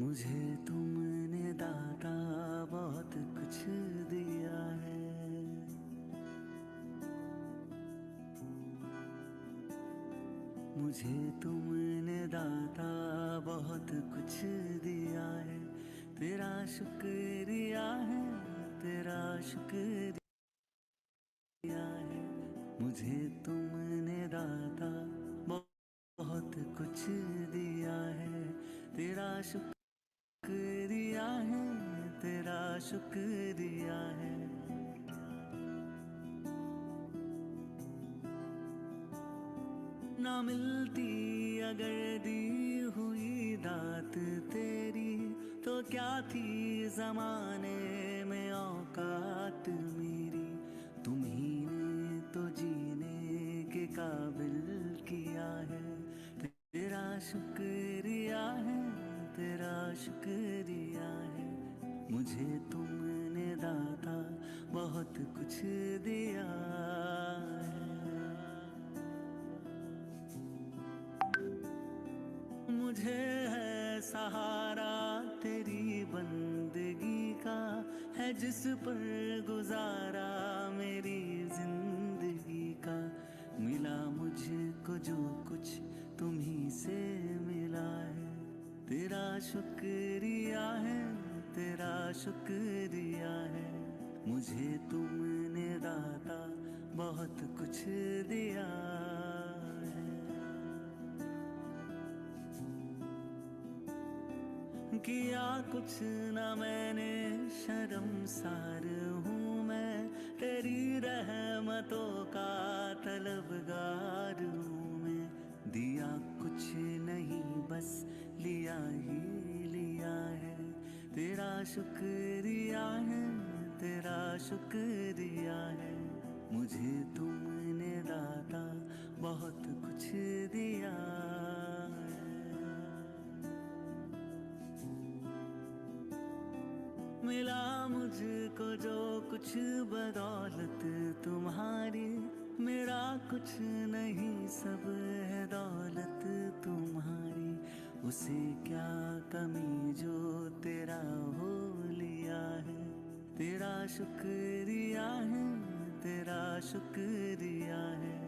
मुझे तुमने दाता बहुत कुछ दिया है। मुझे तुमने दाता बहुत कुछ दिया है। तेरा शुक्रिया है, तेरा शुक्रिया है। मुझे तुमने दाता बहुत कुछ दिया है। तेरा शुक्रिया है, तेरा शुक्रिया है। ना मिलती अगर दी हुई दात तेरी, तो क्या थी जमाने में औकात मेरी। तुम्ही ने तो जीने के काबिल किया है। तेरा शुक्रिया है, तेरा शुक्रिया है। मुझे तुमने दाता बहुत कुछ दिया है। मुझे है सहारा तेरी बंदगी का, है जिस पर गुजारा मेरी जिंदगी का। मिला मुझको जो कुछ तुम्ही से मिला है। तेरा शुक्रिया है, तेरा शुक्रिया है। मुझे तुमने दाता बहुत कुछ दिया है। किया कुछ न मैंने, शर्मसार हूँ मैं। तेरी रहमतों का तलबगार हूँ मैं। दिया कुछ नहीं बस लिया ही लिया है। तेरा शुक्रिया है, तेरा शुक्रिया है। मुझे तुमने दाता बहुत कुछ दिया है। मिला मुझको जो कुछ बदौलत तुम्हारी, मेरा कुछ नहीं सब है दौलत तुम्हारी। उसे क्या कमी जो तेरा हो लिया है। तेरा शुक्रिया है, तेरा शुक्रिया है।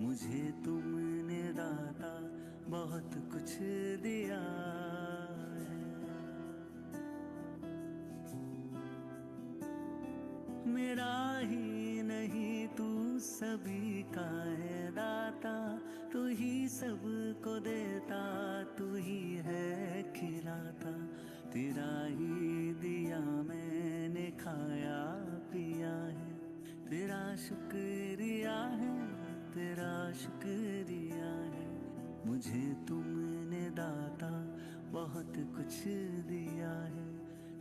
मुझे तुमने दाता बहुत कुछ दिया है। मेरा ही नहीं तू सभी का है दाता। तू ही सबको देता, तू ही है खिलाता। तेरा ही दिया मैंने खाया पिया है। तेरा शुक्रिया है, तेरा शुक्रिया है। मुझे तुमने दाता बहुत कुछ दिया है।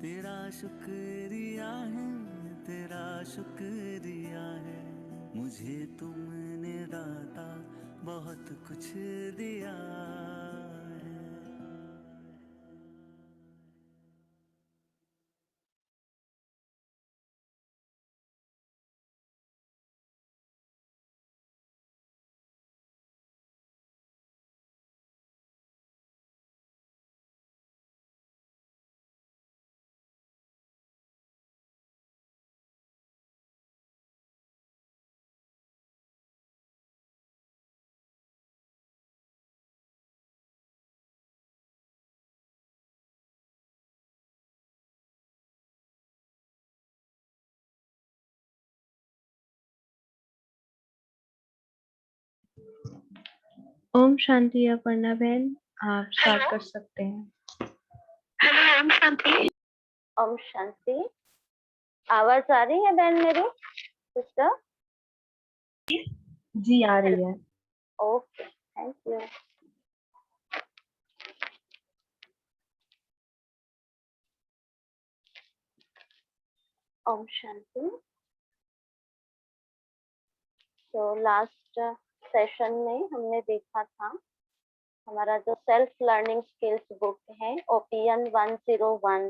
तेरा शुक्रिया है, तेरा शुक्रिया है। मुझे तुमने दाता बहुत कुछ दिया है। ओम शांति अपर्णा बहन, आप स्टार्ट कर सकते हैं। हेलो, ओम शांति। ओम शांति। आवाज आ रही है बहन मेरी सिस्टर? जी आ रही है। Okay, thank you. ओम शांति। तो लास्ट सेशन में हमने देखा था हमारा जो सेल्फ लर्निंग स्किल्स बुक है ओपियन 101,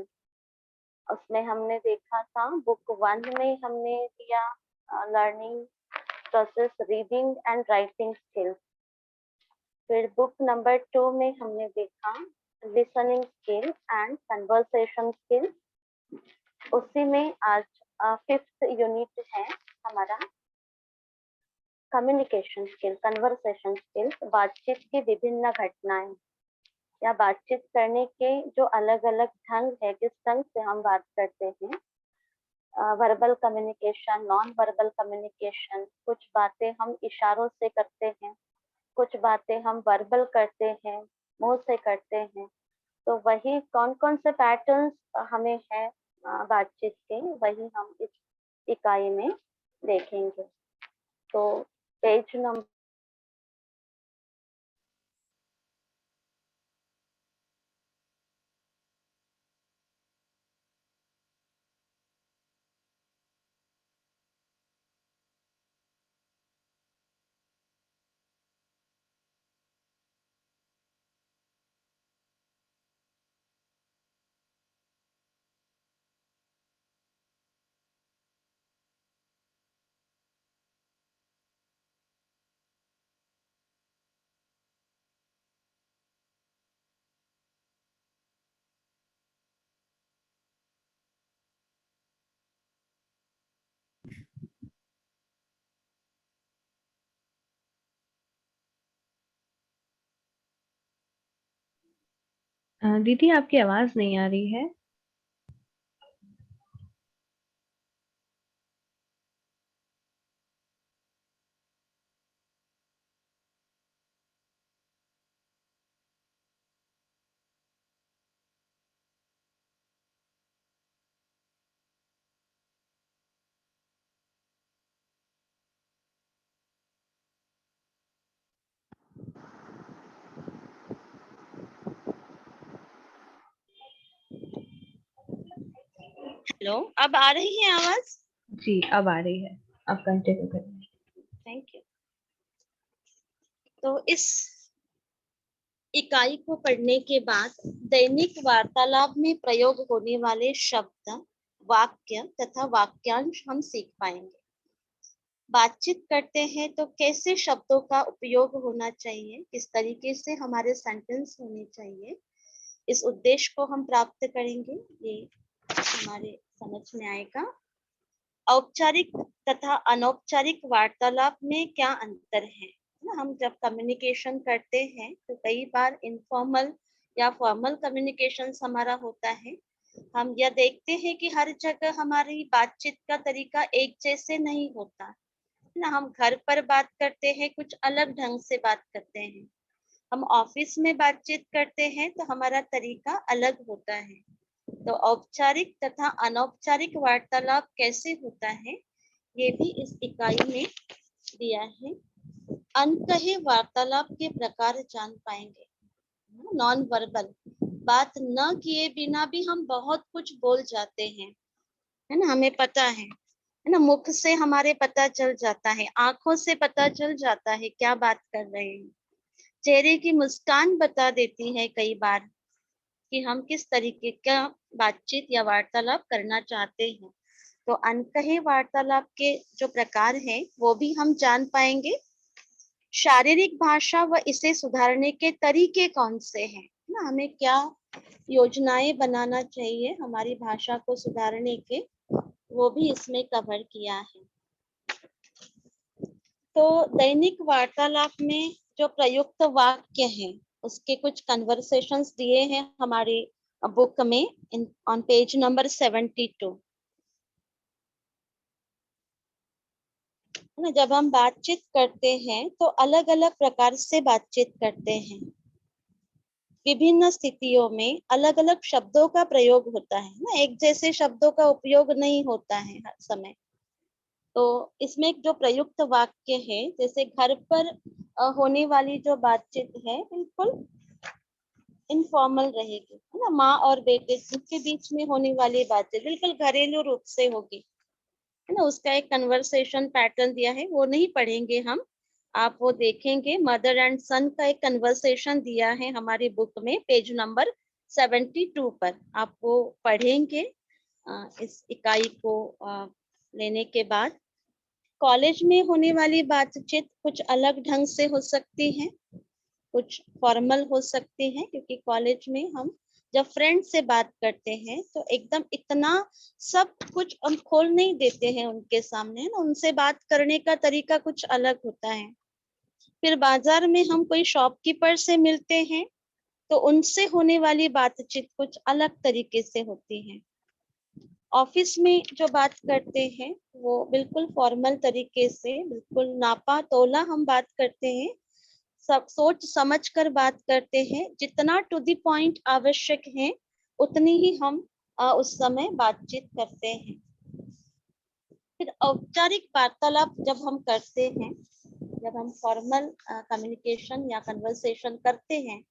उसमें हमने देखा था बुक 1 में हमने दिया learning process reading and writing skills. फिर बुक नंबर 2 में हमने देखा listening skill and conversation skill. उसी में आज 5th यूनिट है हमारा कम्युनिकेशन स्किल, कन्वर्सेशन स्किल, बातचीत की विभिन्न घटनाएं या बातचीत करने के जो अलग अलग ढंग है, किस ढंग से हम बात करते हैं, verbal communication, non verbal communication, कुछ बातें हम इशारों से करते हैं, कुछ बातें हम वर्बल करते हैं, मुंह से करते हैं। तो वही कौन कौन से पैटर्न्स हमें है बातचीत के, वही हम इस इकाई में देखेंगे। तो पेज नंबर दीदी आपकी आवाज नहीं आ रही है। हेलो, अब आ रही है आवाज? जी अब आ रही है, आप कंटिन्यू करें। Thank you. तो इस इकाई को पढ़ने के बाद दैनिक वार्तालाप में प्रयोग होने वाले शब्द, वाक्य तथा वाक्यांश हम सीख पाएंगे। बातचीत करते हैं तो कैसे शब्दों का उपयोग होना चाहिए, किस तरीके से हमारे सेंटेंस होने चाहिए, इस उद्देश्य को हम प्राप्त करेंगे, ये हमारे समझ में आएगा। औपचारिक तथा अनौपचारिक वार्तालाप में क्या अंतर है ना। हम जब कम्युनिकेशन करते हैं तो कई बार इनफॉर्मल या फॉर्मल कम्युनिकेशन हमारा होता है। हम यह देखते हैं कि हर जगह हमारी बातचीत का तरीका एक जैसे नहीं होता है ना। हम घर पर बात करते हैं, कुछ अलग ढंग से बात करते हैं। हम ऑफिस में बातचीत करते हैं तो हमारा तरीका अलग होता है। तो औपचारिक तथा अनौपचारिक वार्तालाप कैसे होता है, ये भी इस इकाई में दिया है। अनकहे वार्तालाप के प्रकार जान पाएंगे। नॉन वर्बल, बात न किए बिना भी हम बहुत कुछ बोल जाते हैं, है ना। हमें पता है ना, मुख से हमारे पता चल जाता है, आंखों से पता चल जाता है क्या बात कर रहे हैं। चेहरे की मुस्कान बता देती है कई बार कि हम किस तरीके का बातचीत या वार्तालाप करना चाहते हैं। तो अनकहे वार्तालाप के जो प्रकार हैं वो भी हम जान पाएंगे। शारीरिक भाषा व इसे सुधारने के तरीके कौन से हैं ना, हमें क्या योजनाएं बनाना चाहिए हमारी भाषा को सुधारने के, वो भी इसमें कवर किया है। तो दैनिक वार्तालाप में जो प्रयुक्त वाक्य हैं उसके कुछ कन्वर्सेशंस दिए हैं हमारे बुक में ऑन पेज नंबर 72। जब हम बातचीत करते हैं तो अलग अलग प्रकार से बातचीत करते हैं। विभिन्न स्थितियों में अलग अलग शब्दों का प्रयोग होता है ना, एक जैसे शब्दों का उपयोग नहीं होता है हर समय। तो इसमें जो प्रयुक्त वाक्य है, जैसे घर पर होने वाली जो बातचीत है बिल्कुल इनफॉर्मल रहेगी, है ना। माँ और बेटे के बीच में होने वाली बातचीत बिल्कुल घरेलू रूप से होगी, है ना। उसका एक कन्वर्सेशन पैटर्न दिया है, वो नहीं पढ़ेंगे हम, आप वो देखेंगे। मदर एंड सन का एक कन्वर्सेशन दिया है हमारी बुक में पेज नंबर 72 पर, आप वो पढ़ेंगे इस इकाई को लेने के बाद। कॉलेज में होने वाली बातचीत कुछ अलग ढंग से हो सकती है, कुछ फॉर्मल हो सकते हैं, क्योंकि कॉलेज में हम जब फ्रेंड से बात करते हैं तो एकदम इतना सब कुछ हम खोल नहीं देते हैं उनके सामने ना, उनसे बात करने का तरीका कुछ अलग होता है। फिर बाजार में हम कोई शॉपकीपर से मिलते हैं तो उनसे होने वाली बातचीत कुछ अलग तरीके से होती है। ऑफिस में जो बात करते हैं वो बिल्कुल फॉर्मल तरीके से, बिल्कुल नापा तोला हम बात करते हैं, सब सोच समझ कर बात करते हैं, जितना टू द पॉइंट आवश्यक है उतनी ही हम उस समय बातचीत करते हैं। फिर औपचारिक वार्तालाप जब हम करते हैं, जब हम फॉर्मल कम्युनिकेशन या कन्वर्सेशन करते हैं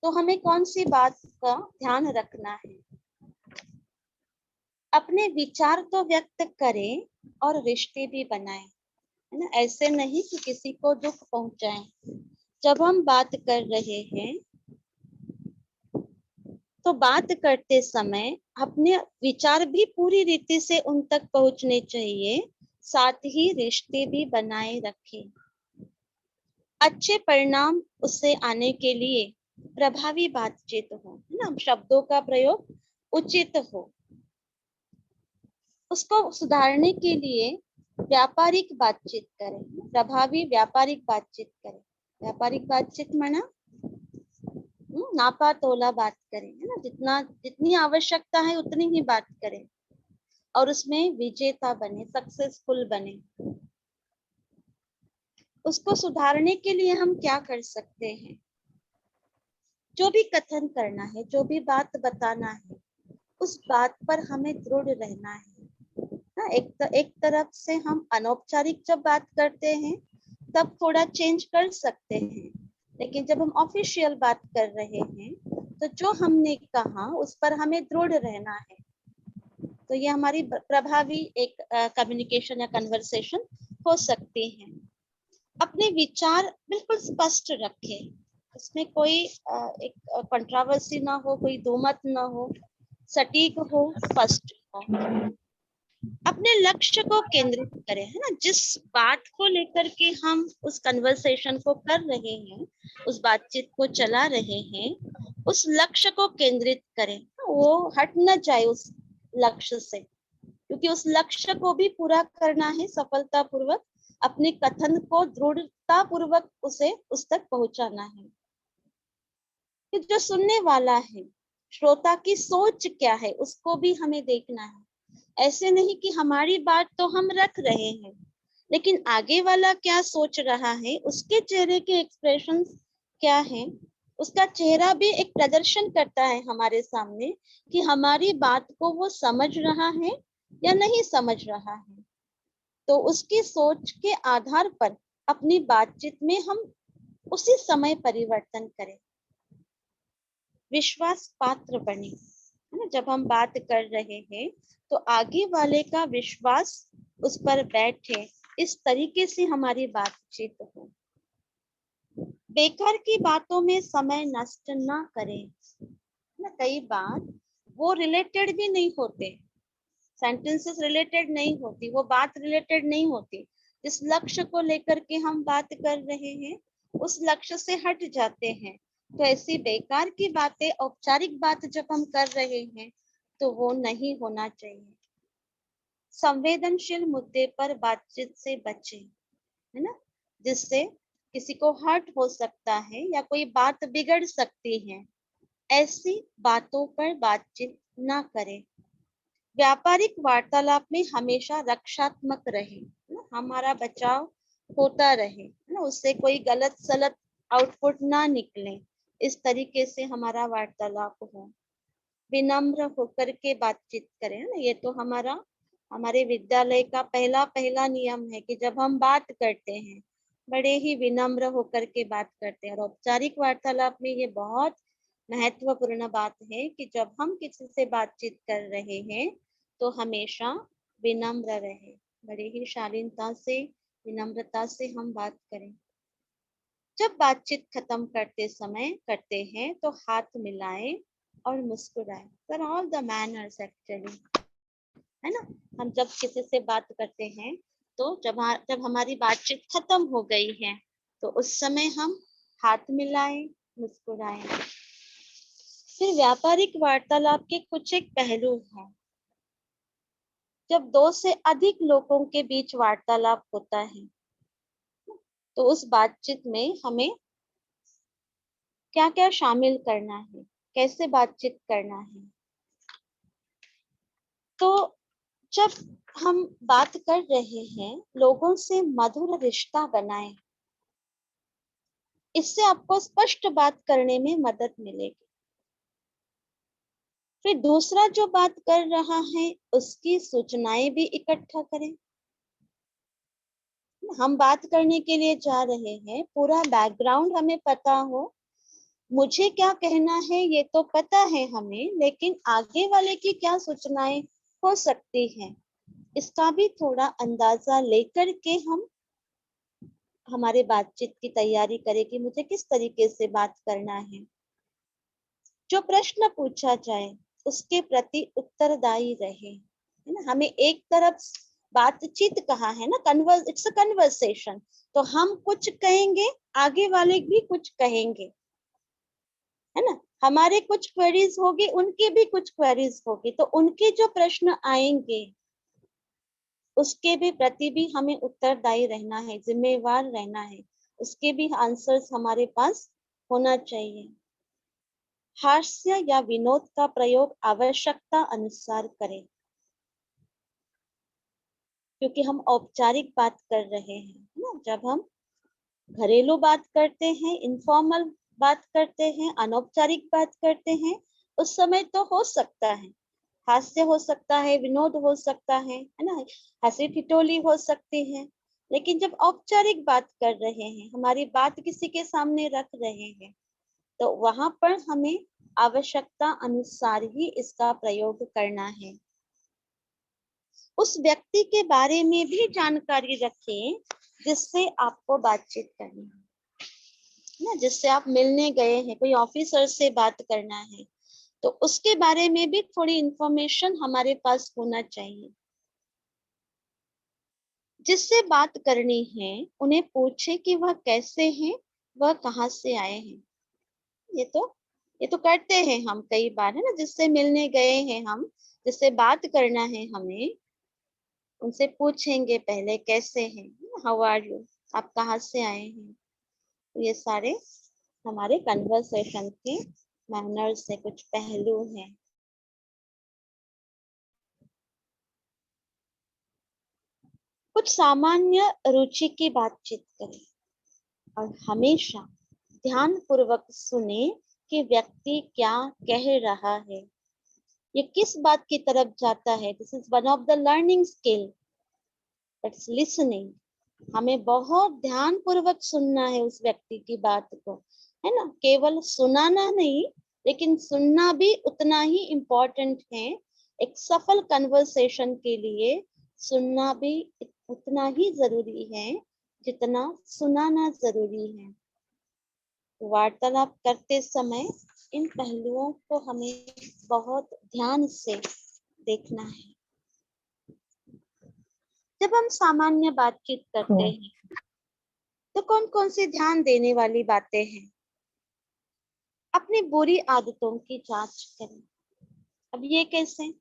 तो हमें कौन सी बात का ध्यान रखना है? अपने विचार तो व्यक्त करें और रिश्ते भी बनाएं, है ना। ऐसे नहीं कि किसी को दुख पहुंचाएं। जब हम बात कर रहे हैं तो बात करते समय अपने विचार भी पूरी रीति से उन तक पहुंचने चाहिए, साथ ही रिश्ते भी बनाए रखें। अच्छे परिणाम उससे आने के लिए प्रभावी बातचीत हो, है ना, शब्दों का प्रयोग उचित हो। उसको सुधारने के लिए व्यापारिक बातचीत करें, प्रभावी व्यापारिक बातचीत करें। व्यापारिक बातचीत माना नापा तोला बात करें, है ना, जितनी आवश्यकता है उतनी ही बात करें और उसमें विजेता बने, सक्सेसफुल बने। उसको सुधारने के लिए हम क्या कर सकते हैं? जो भी कथन करना है, जो भी बात बताना है, उस बात पर हमें दृढ़ रहना है। एक तरफ से हम अनौपचारिक जब बात करते हैं तब थोड़ा चेंज कर सकते हैं, लेकिन जब हम ऑफिशियल बात कर रहे हैं तो जो हमने कहा उस पर हमें दृढ़ रहना है। तो ये हमारी प्रभावी एक कम्युनिकेशन या कन्वर्सेशन हो सकती है। अपने विचार बिल्कुल स्पष्ट रखें, उसमें कोई एक कंट्रोवर्सी ना हो, कोई दोमत ना हो, सटीक हो, स्पष्ट हो। अपने लक्ष्य को केंद्रित करें, है ना, जिस बात को लेकर के हम उस कन्वर्सेशन को कर रहे हैं, उस बातचीत को चला रहे हैं, उस लक्ष्य को केंद्रित करें, वो हट न जाए उस लक्ष्य से, क्योंकि उस लक्ष्य को भी पूरा करना है सफलता पूर्वक, अपने कथन को दृढ़ता पूर्वक उसे उस तक पहुंचाना है। कि जो सुनने वाला है, श्रोता की सोच क्या है, उसको भी हमें देखना है। ऐसे नहीं कि हमारी बात तो हम रख रहे हैं, लेकिन आगे वाला क्या सोच रहा है, उसके चेहरे के एक्सप्रेशंस क्या हैं, उसका चेहरा भी एक प्रदर्शन करता है हमारे सामने कि हमारी बात को वो समझ रहा है या नहीं समझ रहा है। तो उसकी सोच के आधार पर अपनी बातचीत में हम उसी समय परिवर्तन करें। विश्वास पात्र बने, है ना, जब हम बात कर रहे हैं तो आगे वाले का विश्वास उस पर बैठे, इस तरीके से हमारी बातचीत हो। बेकार की बातों में समय नष्ट ना करें, ना, कई बार वो रिलेटेड भी नहीं होते, सेंटेंसेस रिलेटेड नहीं होती, वो बात रिलेटेड नहीं होती। जिस लक्ष्य को लेकर के हम बात कर रहे हैं उस लक्ष्य से हट जाते हैं, तो ऐसी बेकार की बातें, औपचारिक बात जब हम कर रहे हैं तो वो नहीं होना चाहिए। संवेदनशील मुद्दे पर बातचीत से बचें, है ना, जिससे किसी को हर्ट हो सकता है या कोई बात बिगड़ सकती है, ऐसी बातों पर बातचीत ना करें। व्यापारिक वार्तालाप में हमेशा रक्षात्मक रहे, ना, हमारा बचाव होता रहे, ना, उससे कोई गलत सलत आउटपुट ना निकले, इस तरीके से हमारा वार्तालाप हो। विनम्र होकर के बातचीत करें, ना, ये तो हमारे विद्यालय का पहला नियम है कि जब हम बात करते हैं बड़े ही विनम्र होकर के बात करते हैं। और औपचारिक वार्तालाप में ये बहुत महत्वपूर्ण बात है कि जब हम किसी से बातचीत कर रहे हैं तो हमेशा विनम्र रहे, बड़े ही शालीनता से, विनम्रता से हम बात करें। जब बातचीत खत्म करते हैं तो हाथ मिलाएं और मुस्कुराएं। For all the manners actually, है ना, हम जब किसी से बात करते हैं तो जब हमारी बातचीत खत्म हो गई है तो उस समय हम हाथ मिलाएं, मुस्कुराएं। फिर व्यापारिक वार्तालाप के कुछ एक पहलू हैं। जब 2 से अधिक लोगों के बीच वार्तालाप होता है तो उस बातचीत में हमें क्या क्या शामिल करना है, कैसे बातचीत करना है। तो जब हम बात कर रहे हैं, लोगों से मधुर रिश्ता बनाएं। इससे आपको स्पष्ट बात करने में मदद मिलेगी। फिर दूसरा जो बात कर रहा है उसकी सूचनाएं भी इकट्ठा करें। हम बात करने के लिए जा रहे हैं, पूरा बैकग्राउंड हमें पता हो, मुझे क्या कहना है ये तो पता है हमें, लेकिन आगे वाले की क्या सूचनाएं हो सकती हैं, इसका भी थोड़ा अंदाजा लेकर के हम हमारे बातचीत की तैयारी करें कि मुझे किस तरीके से बात करना है। जो प्रश्न पूछा जाए उसके प्रति उत्तरदायी रहे, है ना। हमें एक तरफ बातचीत कहा है ना, इट्स अ कन्वर्सेशन, तो हम कुछ कहेंगे, आगे वाले भी कुछ कहेंगे, है ना। हमारे कुछ क्वेरीज होगी, उनकी भी कुछ क्वेरीज होगी, तो उनके जो प्रश्न आएंगे उसके भी प्रति भी हमें उत्तरदायी रहना है, जिम्मेवार रहना है, उसके भी आंसर्स हमारे पास होना चाहिए। हास्य या विनोद का प्रयोग आवश्यकता अनुसार करें, क्योंकि हम औपचारिक बात कर रहे हैं ना। जब हम घरेलू बात करते हैं, इनफॉर्मल बात करते हैं, अनौपचारिक बात करते हैं, उस समय तो हो सकता है हास्य हो सकता है, विनोद हो सकता है ना, हंसी ठिठोली हो सकती है। लेकिन जब औपचारिक बात कर रहे हैं, हमारी बात किसी के सामने रख रहे हैं, तो वहां पर हमें आवश्यकता अनुसार ही इसका प्रयोग करना है। उस व्यक्ति के बारे में भी जानकारी रखें जिससे आपको बातचीत करनी है ना, जिससे आप मिलने गए हैं, कोई ऑफिसर से बात करना है तो उसके बारे में भी थोड़ी इंफॉर्मेशन हमारे पास होना चाहिए। जिससे बात करनी है उन्हें पूछे कि वह कैसे हैं, वह कहाँ से आए हैं। ये तो करते हैं हम कई बार, है ना। जिससे मिलने गए हैं हम, जिससे बात करना है हमें, उनसे पूछेंगे पहले कैसे हैं, हाउ आर यू, आप कहाँ से आए हैं। तो ये सारे हमारे कन्वर्सेशन के मैनर्स से कुछ पहलू हैं। कुछ सामान्य रुचि की बातचीत करें और हमेशा ध्यान पूर्वक सुने कि व्यक्ति क्या कह रहा है, ये किस बात की तरफ जाता है। This is one of the learning skill, that's listening. हमें बहुत ध्यान पूर्वक सुनना है उस व्यक्ति की बात को, है ना। केवल सुनाना नहीं, लेकिन सुनना भी उतना ही इम्पोर्टेंट है। एक सफल कन्वर्सेशन के लिए सुनना भी उतना ही जरूरी है जितना सुनाना जरूरी है। वार्तालाप करते समय इन पहलुओं को हमें बहुत ध्यान से देखना है। जब हम सामान्य बातचीत करते हैं तो कौन कौन सी ध्यान देने वाली बातें हैं। अपनी बुरी आदतों की जांच करें। अब ये कैसे,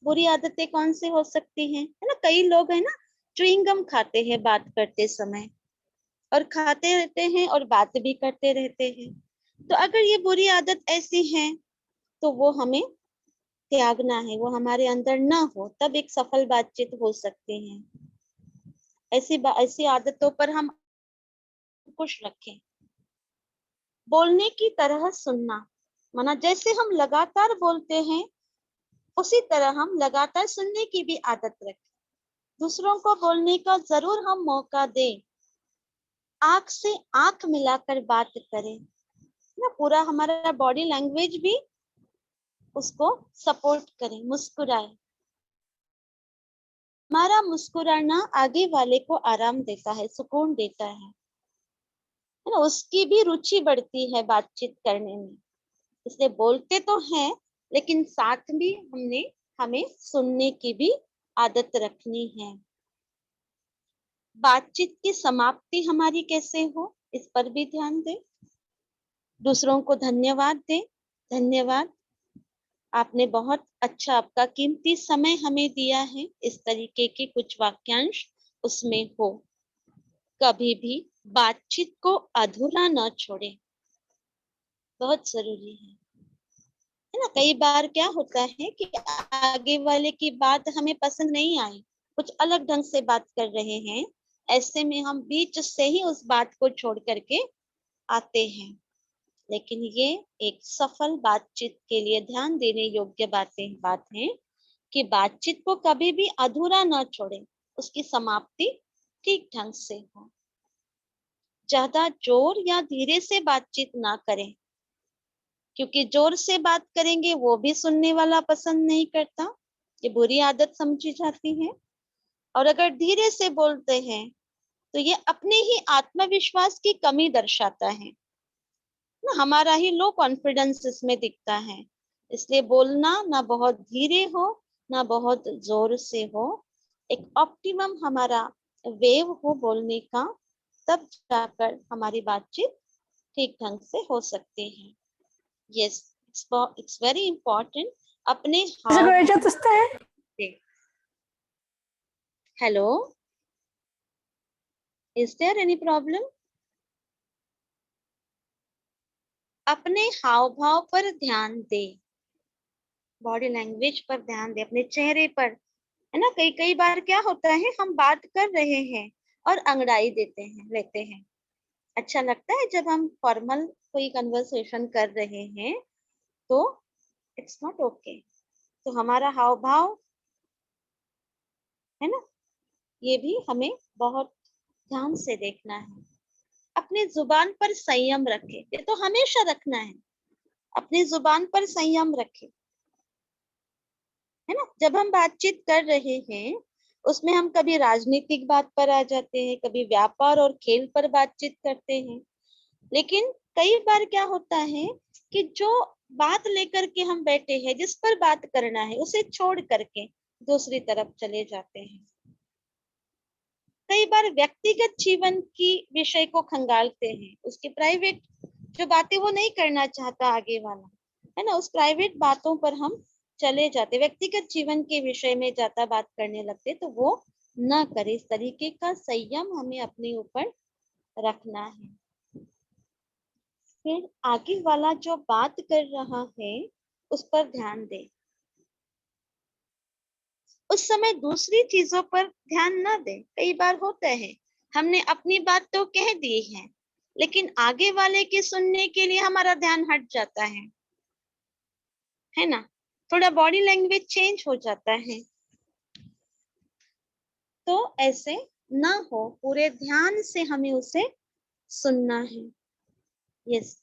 बुरी आदतें कौन सी हो सकती हैं, है ना। कई लोग है ना च्युइंगम खाते हैं बात करते समय, और खाते रहते हैं और बात भी करते रहते हैं। तो अगर ये बुरी आदत ऐसी है तो वो हमें त्यागना है, वो हमारे अंदर ना हो, तब एक सफल बातचीत हो सकती है। ऐसी आदतों पर हम अंकुश रखें। बोलने की तरह सुनना, माना जैसे हम लगातार बोलते हैं उसी तरह हम लगातार सुनने की भी आदत रखें। दूसरों को बोलने का जरूर हम मौका दें, आंख से आंख मिलाकर बात करें ना। पूरा हमारा बॉडी लैंग्वेज भी उसको सपोर्ट करें, मुस्कुराए। हमारा मुस्कुराना आगे वाले को आराम देता है, सुकून देता है ना। उसकी भी रुचि बढ़ती है बातचीत करने में। इसलिए बोलते तो हैं, लेकिन साथ भी हमें सुनने की भी आदत रखनी है। बातचीत की समाप्ति हमारी कैसे हो, इस पर भी ध्यान दें। दूसरों को धन्यवाद दें। धन्यवाद, आपने बहुत अच्छा आपका कीमती समय हमें दिया है। इस तरीके के कुछ वाक्यांश उसमें हो। कभी भी बातचीत को अधूरा न छोड़े, बहुत जरूरी है ना। कई बार क्या होता है कि आगे वाले की बात हमें पसंद नहीं आई, कुछ अलग ढंग से बात कर रहे हैं, ऐसे में हम बीच से ही उस बात को छोड़ करके आते हैं। लेकिन ये एक सफल बातचीत के लिए ध्यान देने योग्य बात है कि बातचीत को कभी भी अधूरा न छोड़े, उसकी समाप्ति ठीक ढंग से हो। ज्यादा जोर या धीरे से बातचीत ना करें, क्योंकि जोर से बात करेंगे वो भी सुनने वाला पसंद नहीं करता, ये बुरी आदत समझी जाती है। और अगर धीरे से बोलते हैं तो ये अपने ही आत्मविश्वास की कमी दर्शाता है ना, हमारा ही लो कॉन्फिडेंस इसमें दिखता है। इसलिए बोलना ना बहुत धीरे हो ना बहुत जोर से हो, एक ऑप्टिमम हमारा वेव हो बोलने का, तब जाकर हमारी बातचीत ठीक ढंग से हो सकती है। यस, इट्स वेरी इंपॉर्टेंट अपने hello, is there any problem? अपने हाव भाव पर ध्यान दे, बॉडी लैंग्वेज पर ध्यान दे, अपने चेहरे पर, है ना। कई कई बार क्या होता है, हम बात कर रहे हैं और अंगड़ाई लेते हैं। अच्छा लगता है जब हम फॉर्मल कोई कन्वर्सेशन कर रहे हैं तो इट्स नॉट ओके। तो हमारा हाव भाव, है ना, ये भी हमें बहुत ध्यान से देखना है। अपनी जुबान पर संयम रखे, ये तो हमेशा रखना है, अपनी जुबान पर संयम रखे, है ना। जब हम बातचीत कर रहे हैं उसमें हम कभी राजनीतिक बात पर आ जाते हैं, कभी व्यापार और खेल पर बातचीत करते हैं। लेकिन कई बार क्या होता है कि जो बात लेकर के हम बैठे हैं, जिस पर बात करना है, उसे छोड़ करके दूसरी तरफ चले जाते हैं। कई बार व्यक्तिगत जीवन की विषय को खंगालते हैं, उसकी प्राइवेट जो बातें वो नहीं करना चाहता आगे वाला, है ना, उस प्राइवेट बातों पर हम चले जाते, व्यक्तिगत जीवन के विषय में ज्यादा बात करने लगते, तो वो ना करे। इस तरीके का संयम हमें अपने ऊपर रखना है। फिर आगे वाला जो बात कर रहा है उस पर ध्यान दे, उस समय दूसरी चीजों पर ध्यान ना दे। कई बार होता है हमने अपनी बात तो कह दी है, लेकिन आगे वाले की सुनने के लिए हमारा ध्यान हट जाता है ना, थोड़ा बॉडी लैंग्वेज चेंज हो जाता है। तो ऐसे ना हो, पूरे ध्यान से हमें उसे सुनना है। यस,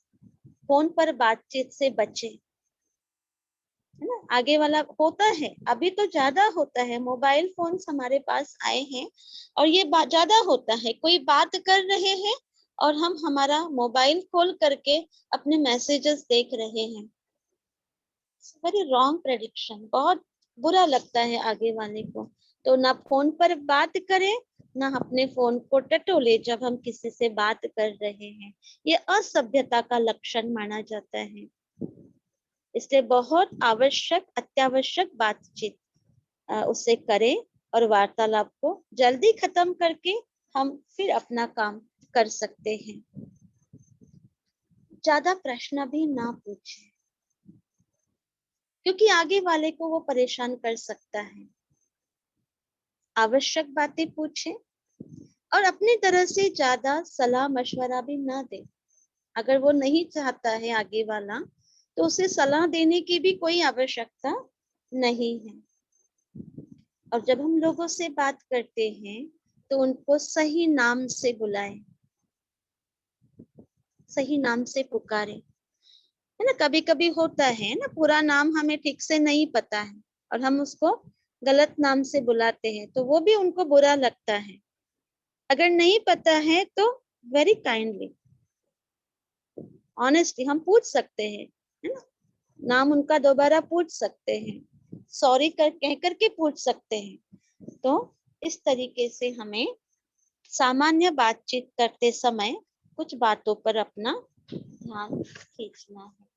फोन पर बातचीत से बचे, है ना। आगे वाला होता है, अभी तो ज्यादा होता है, मोबाइल फोन्स हमारे पास आए हैं और ये ज्यादा होता है, कोई बात कर रहे हैं और हम हमारा मोबाइल खोल करके अपने मैसेजेस देख रहे हैं। वेरी रॉन्ग प्रेडिक्शन, बहुत बुरा लगता है आगे वाले को। तो ना फोन पर बात करें, ना अपने फोन को टटोले जब हम किसी से बात कर रहे हैं, ये असभ्यता का लक्षण माना जाता है। इसलिए बहुत आवश्यक अत्यावश्यक बातचीत उससे करें और वार्तालाप को जल्दी खत्म करके हम फिर अपना काम कर सकते हैं। ज्यादा प्रश्न भी ना पूछें, क्योंकि आगे वाले को वो परेशान कर सकता है। आवश्यक बातें पूछें और अपनी तरह से ज्यादा सलाह मशवरा भी ना दें। अगर वो नहीं चाहता है आगे वाला, तो उसे सलाह देने की भी कोई आवश्यकता नहीं है। और जब हम लोगों से बात करते हैं तो उनको सही नाम से बुलाएं, सही नाम से पुकारें, है ना। कभी कभी होता है ना, पूरा नाम हमें ठीक से नहीं पता है और हम उसको गलत नाम से बुलाते हैं, तो वो भी उनको बुरा लगता है। अगर नहीं पता है तो वेरी काइंडली ऑनेस्टली हम पूछ सकते हैं, है ना, नाम उनका दोबारा पूछ सकते हैं, सॉरी कह करके पूछ सकते हैं। तो इस तरीके से हमें सामान्य बातचीत करते समय कुछ बातों पर अपना ध्यान खींचना है।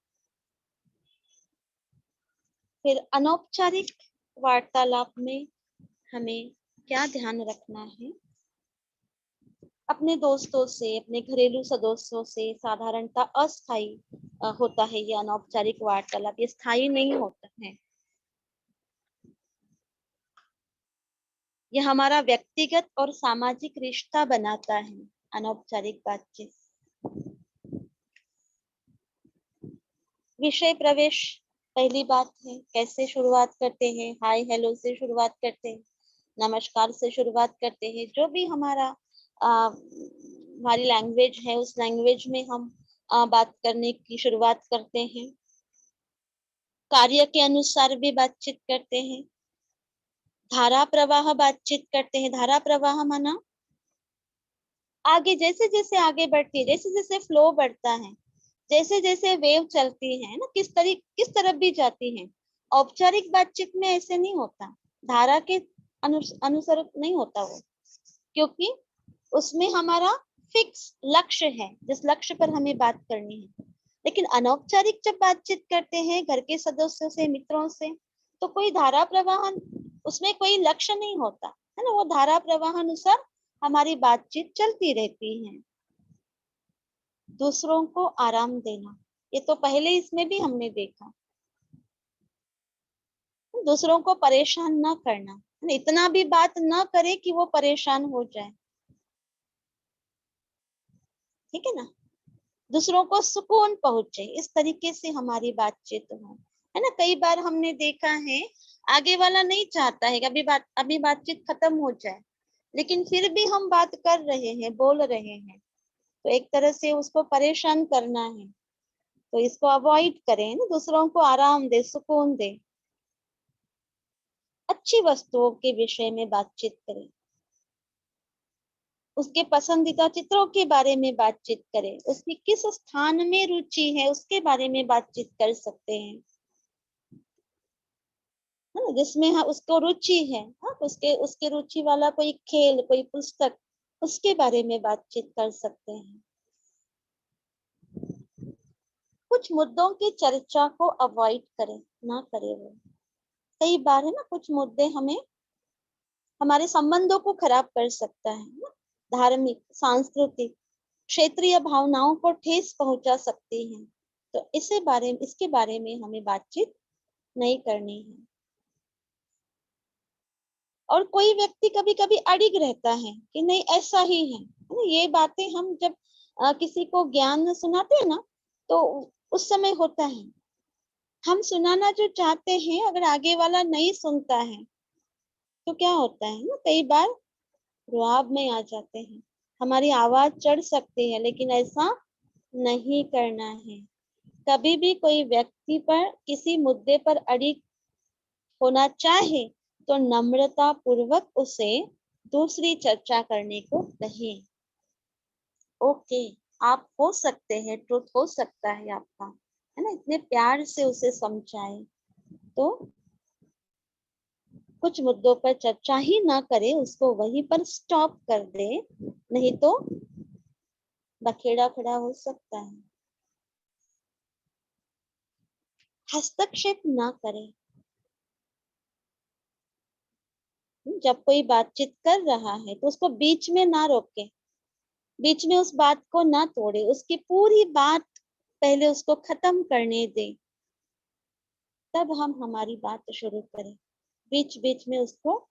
फिर अनौपचारिक वार्तालाप में हमें क्या ध्यान रखना है? अपने दोस्तों से, अपने घरेलू सदस्यों से साधारणतः अस्थायी होता है ये अनौपचारिक वार्तालाप, ये स्थायी नहीं होता है। यह हमारा व्यक्तिगत और सामाजिक रिश्ता बनाता है, अनौपचारिक बातचीत। विषय प्रवेश पहली बात है, कैसे शुरुआत करते हैं? हाय हेलो से शुरुआत करते हैं, नमस्कार से शुरुआत करते हैं, जो भी हमारी लैंग्वेज है उस लैंग्वेज में हम बात करने की शुरुआत करते हैं। कार्य के अनुसार भी बातचीत करते हैं। धारा प्रवाह बातचीत करते हैं। धारा प्रवाह माना आगे जैसे जैसे आगे बढ़ती है, जैसे जैसे फ्लो बढ़ता है, जैसे जैसे वेव चलती है ना, किस तरफ भी जाती है। औपचारिक बातचीत में ऐसे नहीं होता, धारा के अनुसार नहीं होता वो, क्योंकि उसमें हमारा फिक्स लक्ष्य है, जिस लक्ष्य पर हमें बात करनी है। लेकिन अनौपचारिक जब बातचीत करते हैं घर के सदस्यों से, मित्रों से, तो कोई धारा प्रवाह, उसमें कोई लक्ष्य नहीं होता है ना, वो धारा प्रवाह अनुसार हमारी बातचीत चलती रहती है। दूसरों को आराम देना, ये तो पहले इसमें भी हमने देखा। दूसरों को परेशान ना करना, इतना भी बात ना करे कि वो परेशान हो जाए, ठीक है ना। दूसरों को सुकून पहुंचे, इस तरीके से हमारी बातचीत हो, है ना। कई बार हमने देखा है आगे वाला नहीं चाहता है अभी बातचीत खत्म हो जाए, लेकिन फिर भी हम बात कर रहे हैं, बोल रहे हैं, तो एक तरह से उसको परेशान करना है। तो इसको अवॉइड करें ना, दूसरों को आराम दे, सुकून दे। अच्छी वस्तुओं के विषय में बातचीत करें, उसके पसंदीदा चित्रों के बारे में बातचीत करें, उसकी किस स्थान में रुचि है उसके बारे में बातचीत कर सकते हैं, है ना, जिसमें उसको रुचि है। उसके उसके रुचि वाला कोई खेल, कोई पुस्तक, उसके बारे में बातचीत कर सकते हैं। कुछ मुद्दों की चर्चा को अवॉइड करें, ना करें वो। कई बार है ना, कुछ मुद्दे हमें हमारे संबंधों को खराब कर सकता है ना, धार्मिक, सांस्कृतिक, क्षेत्रीय भावनाओं को ठेस पहुंचा सकती हैं। तो इसके बारे में हमें बातचीत नहीं करनी है। और कोई व्यक्ति कभी कभी अड़िग रहता है कि नहीं ऐसा ही है ना, ये बातें हम जब किसी को ज्ञान सुनाते हैं ना, तो उस समय होता है, हम सुनाना जो चाहते हैं अगर आगे वाला नहीं सुनता है तो क्या होता है ना, कई बार रुआब में आ जाते हैं, हमारी आवाज चढ़ सकती है, लेकिन ऐसा नहीं करना है। कभी भी कोई व्यक्ति पर किसी मुद्दे पर अड़िग होना चाहे तो नम्रता पूर्वक उसे दूसरी चर्चा करने को कहें। ओके, आप हो सकते हैं, ट्रुथ हो सकता है आपका, है ना, इतने प्यार से उसे समझाएं। तो कुछ मुद्दों पर चर्चा ही ना करे, उसको वहीं पर स्टॉप कर दे, नहीं तो बखेड़ा खड़ा हो सकता है। हस्तक्षेप ना करें, जब कोई बातचीत कर रहा है तो उसको बीच में ना रोके, बीच में उस बात को ना तोड़े, उसकी पूरी बात पहले उसको खत्म करने दे, तब हम हमारी बात शुरू करें। बीच बीच में उसको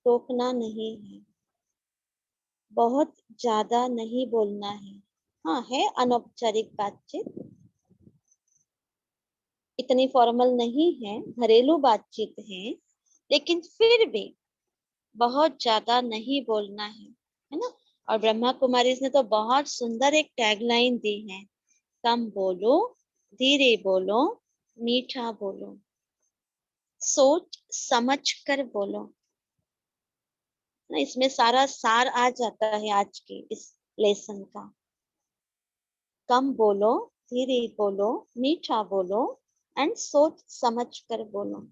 टोकना नहीं है, बहुत ज्यादा नहीं बोलना है। हाँ, है अनौपचारिक बातचीत, इतनी फॉर्मल नहीं है, घरेलू बातचीत है, लेकिन फिर भी बहुत ज्यादा नहीं बोलना है ना। और ब्रह्मा कुमारी ने तो बहुत सुंदर एक टैगलाइन दी है, कम बोलो, धीरे बोलो, मीठा बोलो, सोच समझ कर बोलो ना। इसमें सारा सार आ जाता है आज के इस लेसन का। कम बोलो, धीरे बोलो, मीठा बोलो एंड सोच समझ कर बोलो।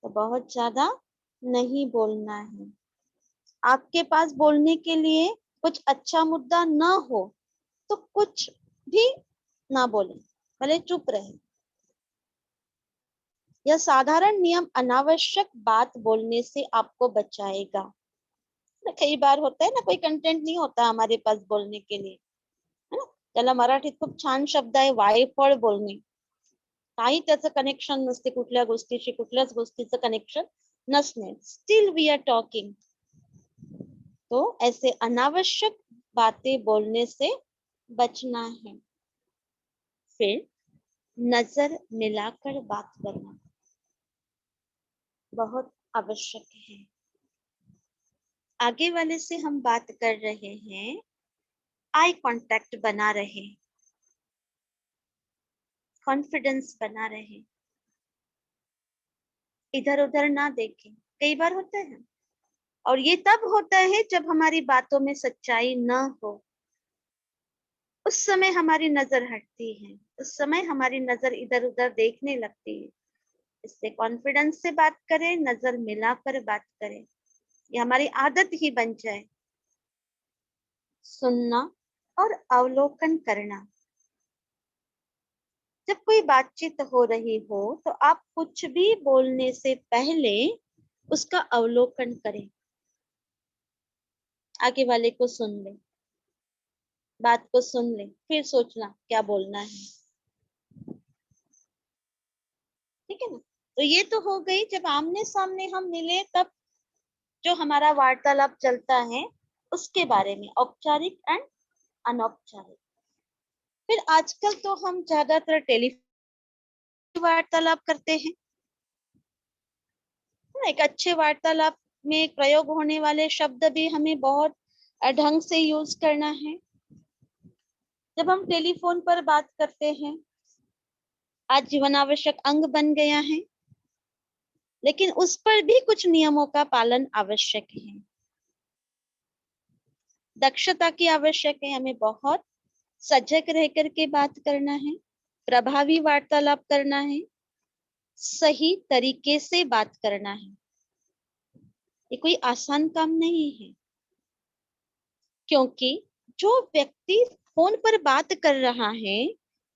तो बहुत ज्यादा नहीं बोलना है। आपके पास बोलने के लिए कुछ अच्छा मुद्दा ना हो तो कुछ भी ना बोले, भले चुप रहे। यह साधारण नियम अनावश्यक बात बोलने से आपको बचाएगा। कई बार होता है ना, कोई कंटेंट नहीं होता हमारे पास बोलने के लिए, है ना. त्याला मराठीत खूप छान शब्द आहे वायफळ बोलणे. काही त्याचं कनेक्शन नसते कुठल्या गोष्टीशी, कुठल्याच गोष्टीचं कनेक्शन नसणे, स्टिल वी आर टॉकिंग. तो ऐसे अनावश्यक बातें बोलने से बचना है. फिर नजर मिलाकर बात करना बहुत आवश्यक है. आगे वाले से हम बात कर रहे हैं, आई कांटेक्ट बना रहे, कॉन्फिडेंस बना रहे, इधर उधर ना देखें. कई बार होता है, और ये तब होता है जब हमारी बातों में सच्चाई न हो. उस समय हमारी नजर हटती है, उस समय हमारी नजर इधर उधर देखने लगती है. इससे कॉन्फिडेंस से बात करें, नजर मिलाकर बात करें, ये हमारी आदत ही बन जाए. सुनना और अवलोकन करना. जब कोई बातचीत हो रही हो तो आप कुछ भी बोलने से पहले उसका अवलोकन करें. आगे वाले को सुन ले, बात को सुन ले, फिर सोचना क्या बोलना है. ठीक है ना. तो ये तो हो गई जब आमने सामने हम मिले तब जो हमारा वार्तालाप चलता है उसके बारे में, औपचारिक एंड अनौपचारिक. फिर आजकल तो हम ज्यादातर टेलीफोन वार्तालाप करते हैं. एक अच्छे वार्तालाप में प्रयोग होने वाले शब्द भी हमें बहुत ढंग से यूज करना है. जब हम टेलीफोन पर बात करते हैं, आज जीवन आवश्यक अंग बन गया है, लेकिन उस पर भी कुछ नियमों का पालन आवश्यक है. दक्षता की आवश्यक है, हमें बहुत सजग रह करके बात करना है, प्रभावी वार्तालाप करना है, सही तरीके से बात करना है. ये कोई आसान काम नहीं है, क्योंकि जो व्यक्ति फोन पर बात कर रहा है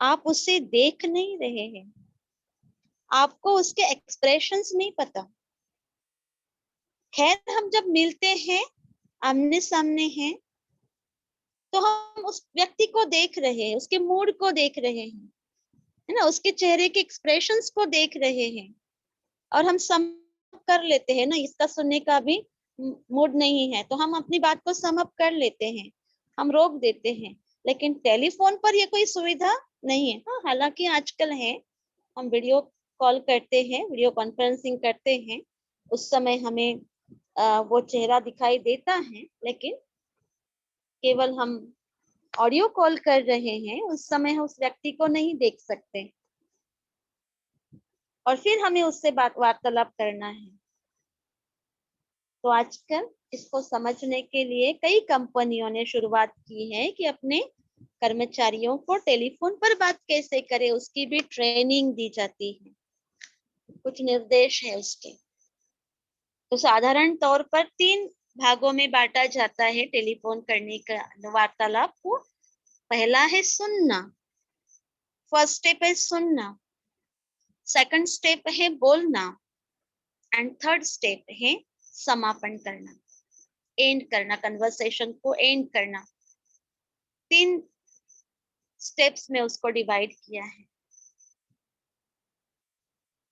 आप उसे देख नहीं रहे हैं, आपको उसके एक्सप्रेशंस नहीं पता. खैर, हम जब मिलते हैं, आमने सामने हैं, तो हम उस व्यक्ति को देख रहे हैं, उसके मूड को देख रहे हैं, है ना, उसके चेहरे के एक्सप्रेशंस को देख रहे हैं, और हम सम कर लेते हैं ना, इसका सुनने का भी मूड नहीं है तो हम अपनी बात को सम अप कर लेते हैं, हम रोक देते हैं. लेकिन टेलीफोन पर ये कोई सुविधा नहीं है. हाँ, हालांकि आजकल है, हम वीडियो कॉल करते हैं, वीडियो कॉन्फ्रेंसिंग करते हैं, उस समय हमें वो चेहरा दिखाई देता है, लेकिन केवल हम ऑडियो कॉल कर रहे हैं, उस समय हम उस व्यक्ति को नहीं देख सकते, और फिर हमें उससे वार्तालाप करना है. तो आजकल इसको समझने के लिए कई कंपनियों ने शुरुआत की है कि अपने कर्मचारियों को टेलीफोन पर बात कैसे करें उसकी भी ट्रेनिंग दी जाती है, कुछ निर्देश है उसके. तो साधारण तौर पर 3 भागों में बांटा जाता है टेलीफोन करने का वार्तालाप को. पहला है सुनना, फर्स्ट स्टेप है सुनना, सेकंड स्टेप है बोलना, एंड थर्ड स्टेप है समापन करना, एंड करना, कन्वर्सेशन को एंड करना. 3 स्टेप्स में उसको डिवाइड किया है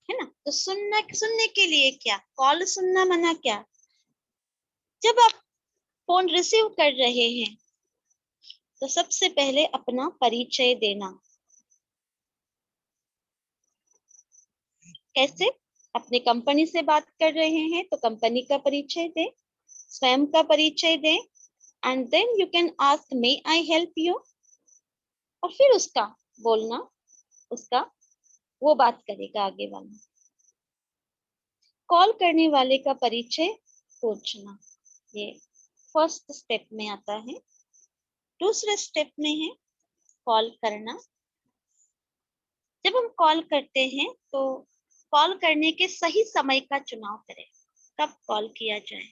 ना. तो सुनने के लिए क्या, कॉल सुनना मना क्या. जब आप फोन रिसीव कर रहे हैं तो सबसे पहले अपना परिचय देना. कैसे, अपने कंपनी से बात कर रहे हैं तो कंपनी का परिचय दें, स्वयं का परिचय दें, and then you can ask may I help you, और फिर उसका बोलना, उसका वो बात करेगा आगे वाला. कॉल करने वाले का परिचय पूछना, ये फर्स्ट स्टेप में आता है. दूसरे स्टेप में है कॉल करना. जब हम कॉल करते हैं तो कॉल करने के सही समय का चुनाव करें, कब कॉल किया जाए.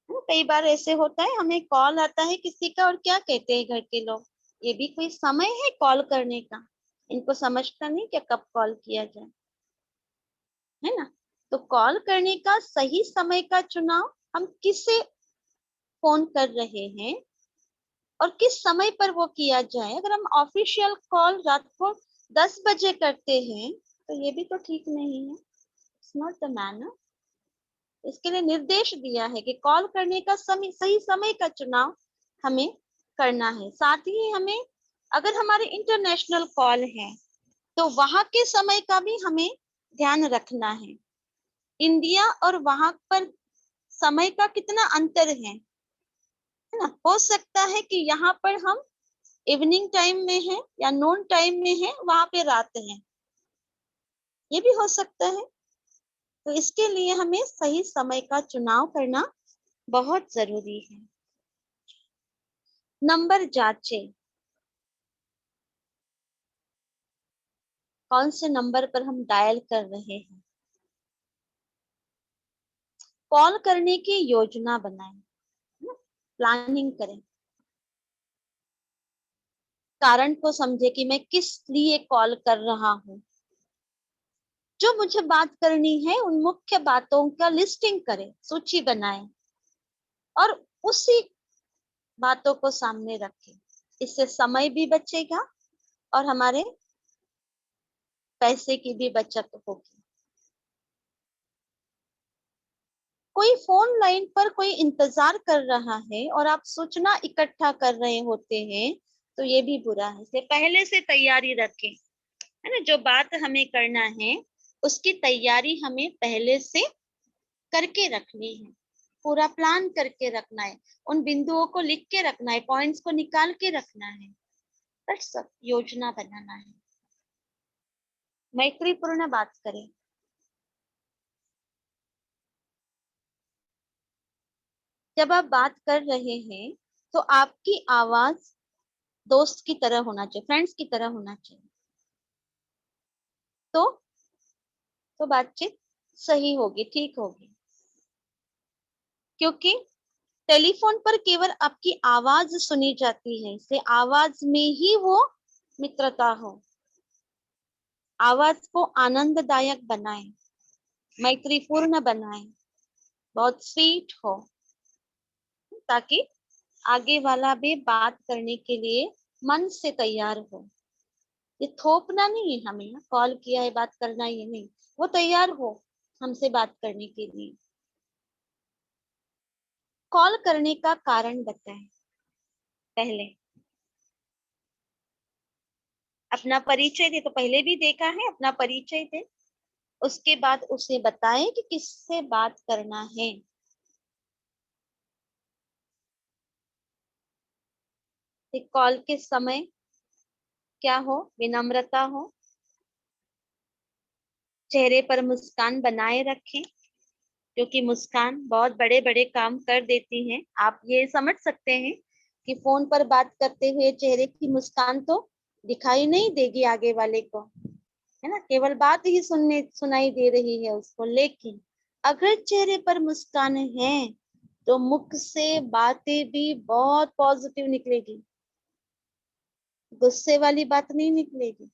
कई बार ऐसे होता है, हमें कॉल आता है किसी का और क्या कहते हैं घर के लोग, ये भी कोई समय है कॉल करने का? इनको समझता नहीं कि कब कॉल किया जाए, है ना? तो कॉल करने का सही समय का चुनाव, हम किसे फोन कर रहे हैं और किस समय पर वो किया जाए। अगर हम ऑफिशियल कॉल रात को 10 बजे करते हैं तो ये भी तो ठीक नहीं है, इट्स नॉट द मैनर। इसके लिए निर्देश दिया है कि कॉल करने का समय, सही समय का चुनाव हमें करना है। साथ ही हमें, अगर हमारे इंटरनेशनल कॉल है तो वहां के समय का भी हमें ध्यान रखना है। इंडिया और वहां पर समय का कितना अंतर है ना? हो सकता है कि यहाँ पर हम इवनिंग टाइम में हैं या नून टाइम में हैं, वहां पे रात है, ये भी हो सकता है। तो इसके लिए हमें सही समय का चुनाव करना बहुत जरूरी है। नंबर जांचें, कौन से नंबर पर हम डायल कर रहे हैं। कॉल करने की योजना बनाएं, प्लानिंग करें, कारण को समझे कि मैं किस लिए कॉल कर रहा हूँ। जो मुझे बात करनी है उन मुख्य बातों का लिस्टिंग करें, सूची बनाएं और उसी बातों को सामने रखें। इससे समय भी बचेगा और हमारे पैसे की भी बचत होगी। कोई फोन लाइन पर कोई इंतजार कर रहा है और आप सूचना इकट्ठा कर रहे होते हैं तो ये भी बुरा है। इसलिए पहले से तैयारी रखें, है ना? जो बात हमें करना है उसकी तैयारी हमें पहले से करके रखनी है, पूरा प्लान करके रखना है, उन बिंदुओं को लिख के रखना है, पॉइंट्स को निकाल के रखना है, दैट्स सब, योजना बनाना है। मैत्रीपूर्ण बात करें। जब आप बात कर रहे हैं तो आपकी आवाज दोस्त की तरह होना चाहिए, फ्रेंड्स की तरह होना चाहिए, तो बातचीत सही होगी, ठीक होगी। क्योंकि टेलीफोन पर केवल आपकी आवाज सुनी जाती है, इसलिए आवाज में ही वो मित्रता हो। आवाज को आनंददायक बनाएं, मैत्रीपूर्ण बनाएं, बहुत स्वीट हो, ताकि आगे वाला भी बात करने के लिए मन से तैयार हो। ये थोपना नहीं है हमें, कॉल किया है बात करना, ये नहीं, वो तैयार हो हमसे बात करने के लिए। कॉल करने का कारण बताएं। पहले अपना परिचय दे, तो पहले भी देखा है, अपना परिचय दे, उसके बाद उसे बताएं कि किससे बात करना है। कॉल के समय क्या हो, विनम्रता हो, चेहरे पर मुस्कान बनाए रखें, क्योंकि मुस्कान बहुत बड़े बड़े काम कर देती है। आप ये समझ सकते हैं कि फोन पर बात करते हुए चेहरे की मुस्कान तो दिखाई नहीं देगी आगे वाले को, है ना, केवल बात ही सुनाई दे रही है उसको। लेकिन अगर चेहरे पर मुस्कान है तो मुख से बातें भी बहुत पॉजिटिव निकलेगी, गुस्से वाली बात नहीं निकलेगी।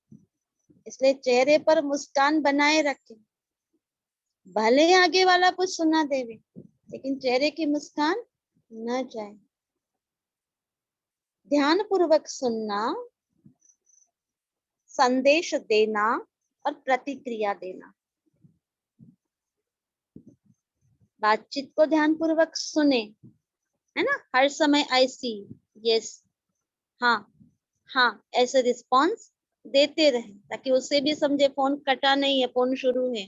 इसलिए चेहरे पर मुस्कान बनाए रखें, भले आगे वाला कुछ सुना देवे लेकिन चेहरे की मुस्कान न जाए। ध्यान पूर्वक सुनना, संदेश देना और प्रतिक्रिया देना। बातचीत को ध्यान पूर्वक सुने, है ना, हर समय आई सी, यस, हाँ हाँ ऐसे रिस्पॉन्स देते रहे, ताकि उसे भी समझे फोन कटा नहीं है, फोन शुरू है।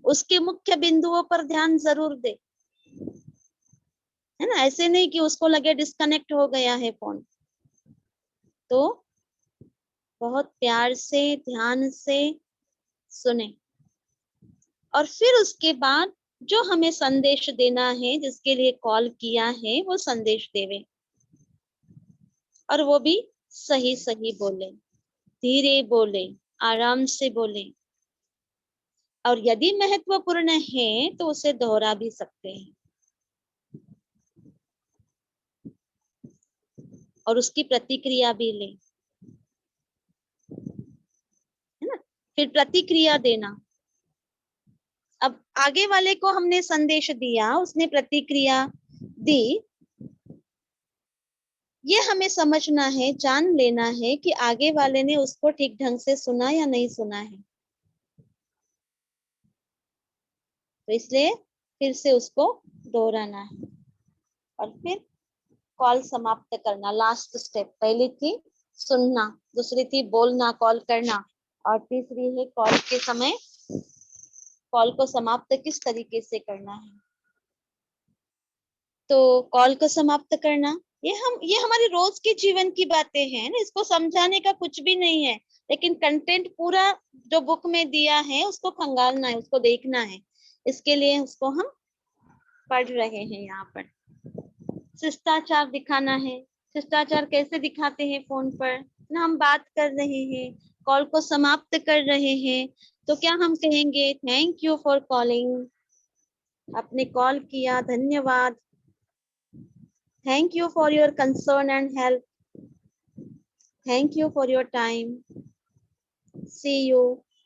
उसके मुख्य बिंदुओं पर ध्यान जरूर दे, है ना, ऐसे नहीं कि उसको लगे डिस्कनेक्ट हो गया है फोन। तो बहुत प्यार से, ध्यान से सुने और फिर उसके बाद जो हमें संदेश देना है, जिसके लिए कॉल किया है, वो संदेश देवे और वो भी सही सही बोले, धीरे बोले, आराम से बोले, और यदि महत्वपूर्ण है तो उसे दोहरा भी सकते हैं। और उसकी प्रतिक्रिया भी लें, है ना। फिर प्रतिक्रिया देना। अब आगे वाले को हमने संदेश दिया, उसने प्रतिक्रिया दी, ये हमें समझना है, जान लेना है कि आगे वाले ने उसको ठीक ढंग से सुना या नहीं सुना है। तो इसलिए फिर से उसको दोहराना है और फिर कॉल समाप्त करना। लास्ट स्टेप, पहली थी सुनना, दूसरी थी बोलना, कॉल करना, और तीसरी है कॉल के समय कॉल को समाप्त किस तरीके से करना है। तो कॉल को समाप्त करना, ये हमारी रोज के जीवन की बातें हैं ना, इसको समझाने का कुछ भी नहीं है, लेकिन कंटेंट पूरा जो बुक में दिया है उसको खंगालना है, उसको देखना है। इसके लिए उसको हम पढ़ रहे हैं। यहाँ पर शिष्टाचार दिखाना है। शिष्टाचार कैसे दिखाते हैं? फोन पर ना हम बात कर रहे हैं, कॉल को समाप्त कर रहे हैं, तो क्या हम कहेंगे? थैंक यू फॉर कॉलिंग, आपने कॉल किया, धन्यवाद। Thank you for your concern and help, thank you for your time, see you,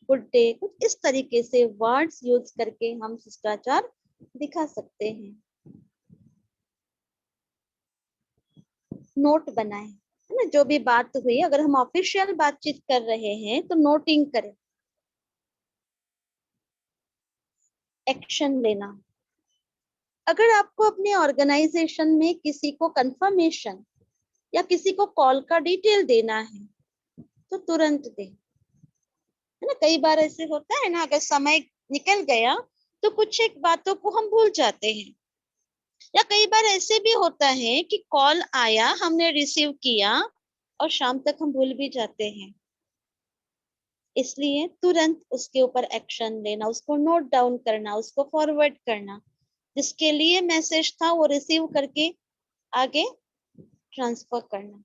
good day. कुछ इस तरीके से वर्ड्स यूज करके हम शिष्टाचार दिखा सकते हैं। नोट बनाएं, है ना, जो भी बात हुई, अगर हम ऑफिशियल बातचीत कर रहे हैं तो नोटिंग करें। एक्शन लेना, अगर आपको अपने ऑर्गेनाइजेशन में किसी को कंफर्मेशन या किसी को कॉल का डिटेल देना है तो तुरंत दे, है ना। कई बार ऐसे होता है ना, अगर समय निकल गया तो कुछ एक बातों को हम भूल जाते हैं, या कई बार ऐसे भी होता है कि कॉल आया, हमने रिसीव किया और शाम तक हम भूल भी जाते हैं। इसलिए तुरंत उसके ऊपर एक्शन लेना, उसको नोट डाउन करना, उसको फॉरवर्ड करना, जिसके लिए मैसेज था वो रिसीव करके आगे ट्रांसफर करना।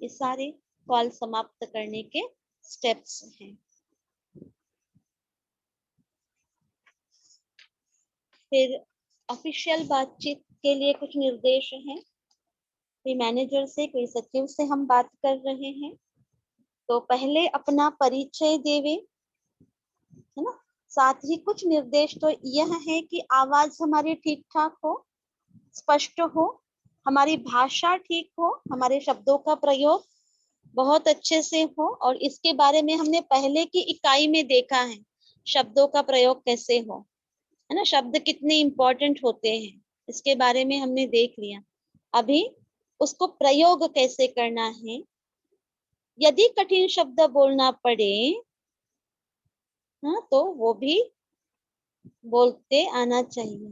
ये सारे कॉल समाप्त करने के स्टेप्स हैं। फिर ऑफिशियल बातचीत के लिए कुछ निर्देश हैं। कोई मैनेजर से, कोई सचिव से हम बात कर रहे हैं तो पहले अपना परिचय देवे, है ना। साथ ही कुछ निर्देश तो यह है कि आवाज हमारी ठीक ठाक हो, स्पष्ट हो, हमारी भाषा ठीक हो, हमारे शब्दों का प्रयोग बहुत अच्छे से हो, और इसके बारे में हमने पहले की इकाई में देखा है, शब्दों का प्रयोग कैसे हो, है ना, शब्द कितने इंपॉर्टेंट होते हैं, इसके बारे में हमने देख लिया। अभी उसको प्रयोग कैसे करना है, यदि कठिन शब्द बोलना पड़े, हाँ, तो वो भी बोलते आना चाहिए।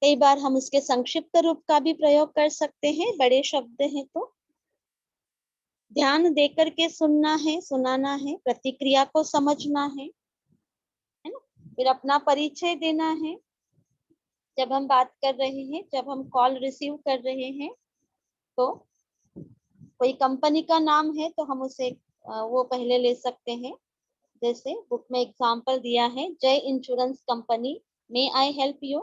कई बार हम उसके संक्षिप्त रूप का भी प्रयोग कर सकते हैं, बड़े शब्द हैं तो। ध्यान देकर के सुनना है, सुनाना है, प्रतिक्रिया को समझना है ना। फिर अपना परिचय देना है, जब हम बात कर रहे हैं, जब हम कॉल रिसीव कर रहे हैं तो कोई कंपनी का नाम है तो हम उसे वो पहले ले सकते हैं। जैसे बुक में एग्जांपल दिया है, Jay insurance company, may I help you,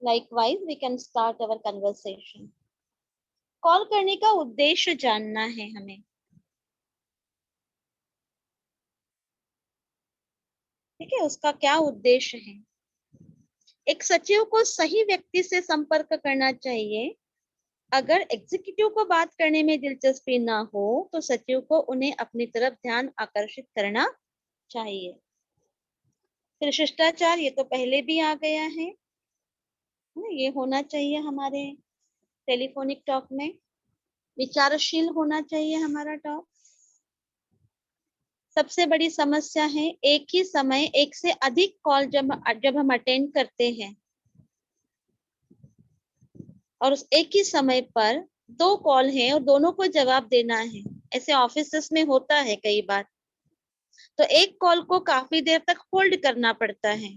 likewise we can start our conversation. Call करने का उद्देश्य जानना है हमें, ठीक है, उसका क्या उद्देश्य है। एक सचिव को सही व्यक्ति से संपर्क करना चाहिए। अगर एग्जीक्यूटिव को बात करने में दिलचस्पी ना हो तो सचिव को उन्हें अपनी तरफ ध्यान आकर्षित करना चाहिए। फिर शिष्टाचार, ये तो पहले भी आ गया है, ये होना चाहिए हमारे टेलीफोनिक टॉक में। विचारशील होना चाहिए हमारा टॉक। सबसे बड़ी समस्या है एक ही समय एक से अधिक कॉल जब हम अटेंड करते हैं और उस एक ही समय पर दो कॉल हैं और दोनों को जवाब देना है। ऐसे ऑफिसेस में होता है कई बार, तो एक कॉल को काफी देर तक होल्ड करना पड़ता है,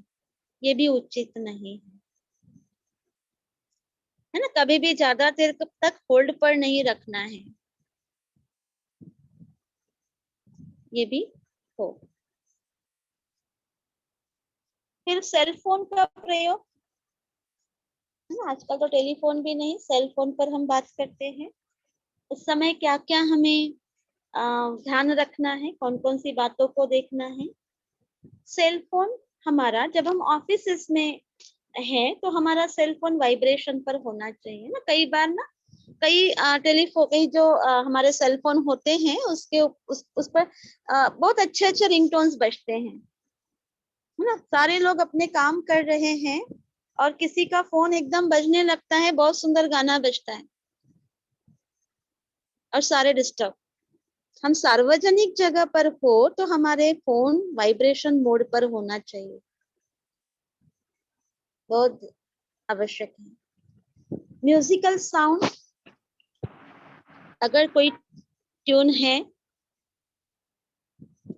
ये भी उचित नहीं है ना। कभी भी ज्यादा देर तक होल्ड पर नहीं रखना है, ये भी हो। फिर सेल फोन का प्रयोग, है ना। आजकल तो टेलीफोन भी नहीं, सेल फोन पर हम बात करते हैं। उस समय क्या क्या हमें ध्यान रखना है, कौन कौन सी बातों को देखना है। सेल फोन हमारा, जब हम ऑफिस में है तो हमारा सेल फोन वाइब्रेशन पर होना चाहिए ना। कई बार ना, कई टेलीफोन, कई जो हमारे सेल फोन होते हैं उसके उस पर बहुत अच्छे अच्छे रिंगटोन्स बजते हैं, है ना। सारे लोग अपने काम कर रहे हैं और किसी का फोन एकदम बजने लगता है, बहुत सुंदर गाना बजता है और सारे डिस्टर्ब। हम सार्वजनिक जगह पर हो तो हमारे फोन वाइब्रेशन मोड पर होना चाहिए, बहुत आवश्यक है। म्यूजिकल साउंड, अगर कोई ट्यून है,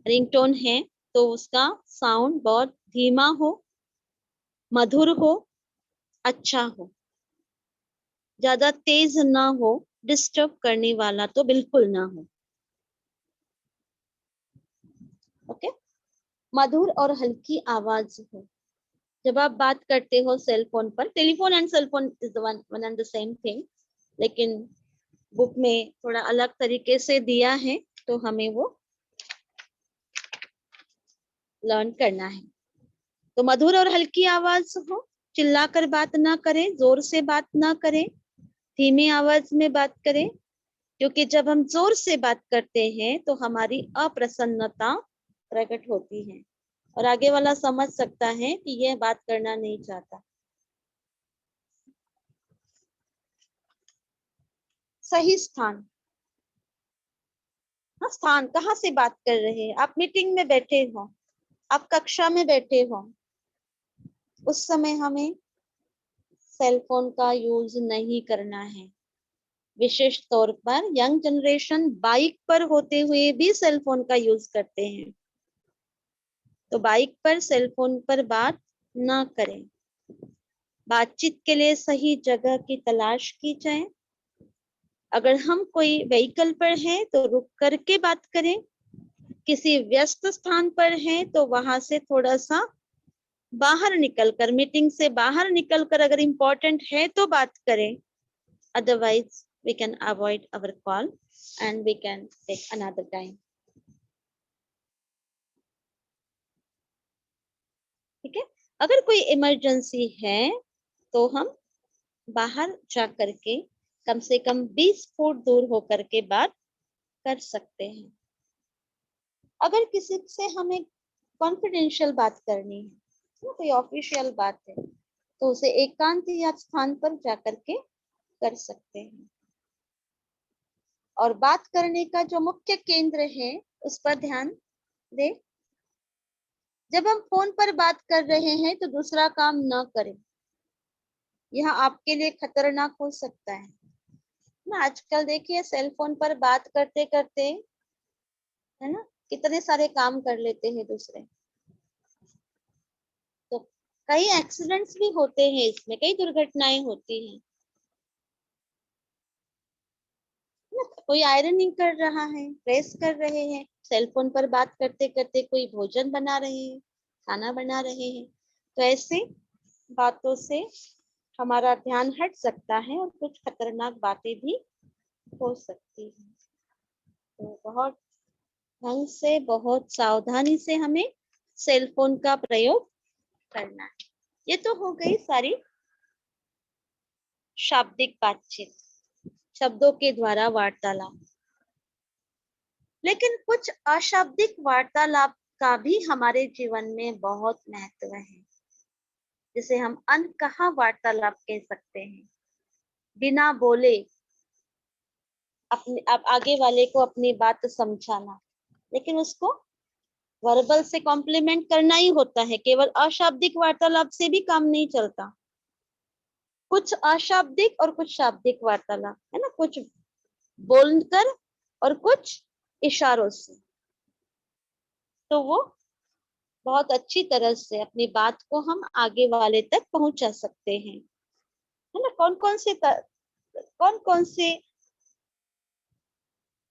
रिंगटोन है, तो उसका साउंड बहुत धीमा हो, मधुर हो, अच्छा हो, ज्यादा तेज ना हो, डिस्टर्ब करने वाला तो बिल्कुल ना हो। ओके, मधुर और हल्की आवाज हो। जब आप बात करते हो सेल फोन पर, telephone and cell phone is one and the same thing, लेकिन बुक में थोड़ा अलग तरीके से दिया है, तो हमें वो लर्न करना है। तो मधुर और हल्की आवाज हो, चिल्लाकर बात ना करें, जोर से बात ना करें, धीमी आवाज में बात करें, क्योंकि जब हम जोर से बात करते हैं तो हमारी अप्रसन्नता प्रकट होती है और आगे वाला समझ सकता है कि यह बात करना नहीं चाहता। सही स्थान, हाँ, स्थान कहाँ से बात कर रहे हैं। आप मीटिंग में बैठे हो, आप कक्षा में बैठे हो, उस समय हमें सेल फोन का यूज नहीं करना है। विशेष तौर पर यंग जनरेशन बाइक पर होते हुए भी सेल फोन का यूज करते हैं, तो बाइक पर सेल फोन पर बात ना करें। बातचीत के लिए सही जगह की तलाश की जाए। अगर हम कोई व्हीकल पर हैं तो रुक करके बात करें। किसी व्यस्त स्थान पर हैं तो वहां से थोड़ा सा बाहर निकलकर, मीटिंग से बाहर निकलकर अगर इम्पोर्टेंट है तो बात करें। Otherwise we can avoid our call and we can take another time. ठीक है, अगर कोई इमरजेंसी है तो हम बाहर जा करके कम से कम 20 फुट दूर होकर के बात कर सकते हैं। अगर किसी से हमें कॉन्फिडेंशियल बात करनी है, कोई ऑफिशियल बात है, तो उसे एकांत या स्थान पर जा करके कर सकते हैं। और बात करने का जो मुख्य केंद्र है उस पर ध्यान दे। जब हम फोन पर बात कर रहे हैं तो दूसरा काम न करें, यह आपके लिए खतरनाक हो सकता है ना। आजकल देखिए सेल फोन पर बात करते करते, है ना, कितने सारे काम कर लेते हैं दूसरे। तो कई एक्सीडेंट्स भी होते हैं, इसमें कई दुर्घटनाएं होती हैं। कोई आयरनिंग कर रहा है, प्रेस कर रहे हैं, सेल फोन पर बात करते करते कोई भोजन बना रहे हैं, खाना बना रहे हैं, तो ऐसे बातों से हमारा ध्यान हट सकता है और कुछ खतरनाक बातें भी हो सकती हैं। तो बहुत ढंग से, बहुत सावधानी से हमें सेल फोन का प्रयोग करना है। ये तो हो गई सारी शाब्दिक बातचीत, शब्दों के द्वारा वार्तालाप। लेकिन कुछ अशाब्दिक वार्तालाप का भी हमारे जीवन में बहुत महत्व है, जिसे हम अनकहा वार्तालाप कह सकते हैं। बिना बोले अपने आप आगे वाले को अपनी बात समझाना, लेकिन उसको वर्बल से कॉम्प्लीमेंट करना ही होता है, केवल अशाब्दिक वार्तालाप से भी काम नहीं चलता। कुछ अशाब्दिक और कुछ शाब्दिक वार्तालाप, है ना, कुछ बोलकर और कुछ इशारों से, तो वो बहुत अच्छी तरह से अपनी बात को हम आगे वाले तक पहुंचा सकते हैं, है ना। कौन कौन से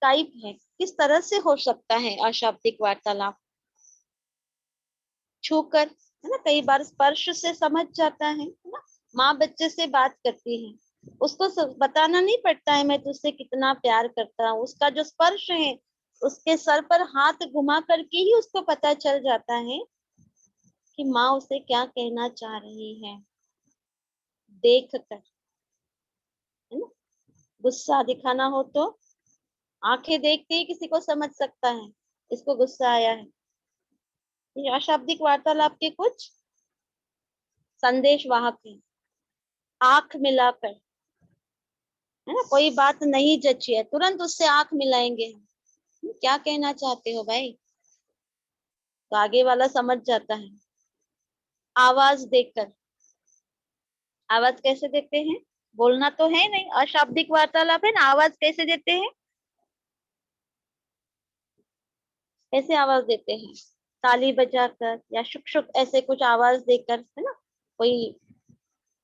टाइप है, किस तरह से हो सकता है अशाब्दिक वार्तालाप। छूकर, है ना, कई बार स्पर्श से समझ जाता है ना। माँ बच्चे से बात करती है, उसको बताना नहीं पड़ता है मैं तुझसे कितना प्यार करता हूँ, उसका जो स्पर्श है, उसके सर पर हाथ घुमा करके ही उसको पता चल जाता है कि माँ उसे क्या कहना चाह रही है। देख कर, है ना, गुस्सा दिखाना हो तो आंखें देखते ही किसी को समझ सकता है इसको गुस्सा आया है। ये अशाब्दिक वार्तालाप के कुछ संदेश वाहक है। आंख मिलाकर, है ना, कोई बात नहीं जची है तुरंत उससे आंख मिलाएंगे हम, क्या कहना चाहते हो भाई, तो आगे वाला समझ जाता है। आवाज देकर, आवाज कैसे देते हैं, बोलना तो है नहीं, अशाब्दिक वार्तालाप है ना, आवाज कैसे देते हैं, कैसे आवाज देते हैं, ताली बजाकर या शुक शुक ऐसे कुछ आवाज देकर, है ना, कोई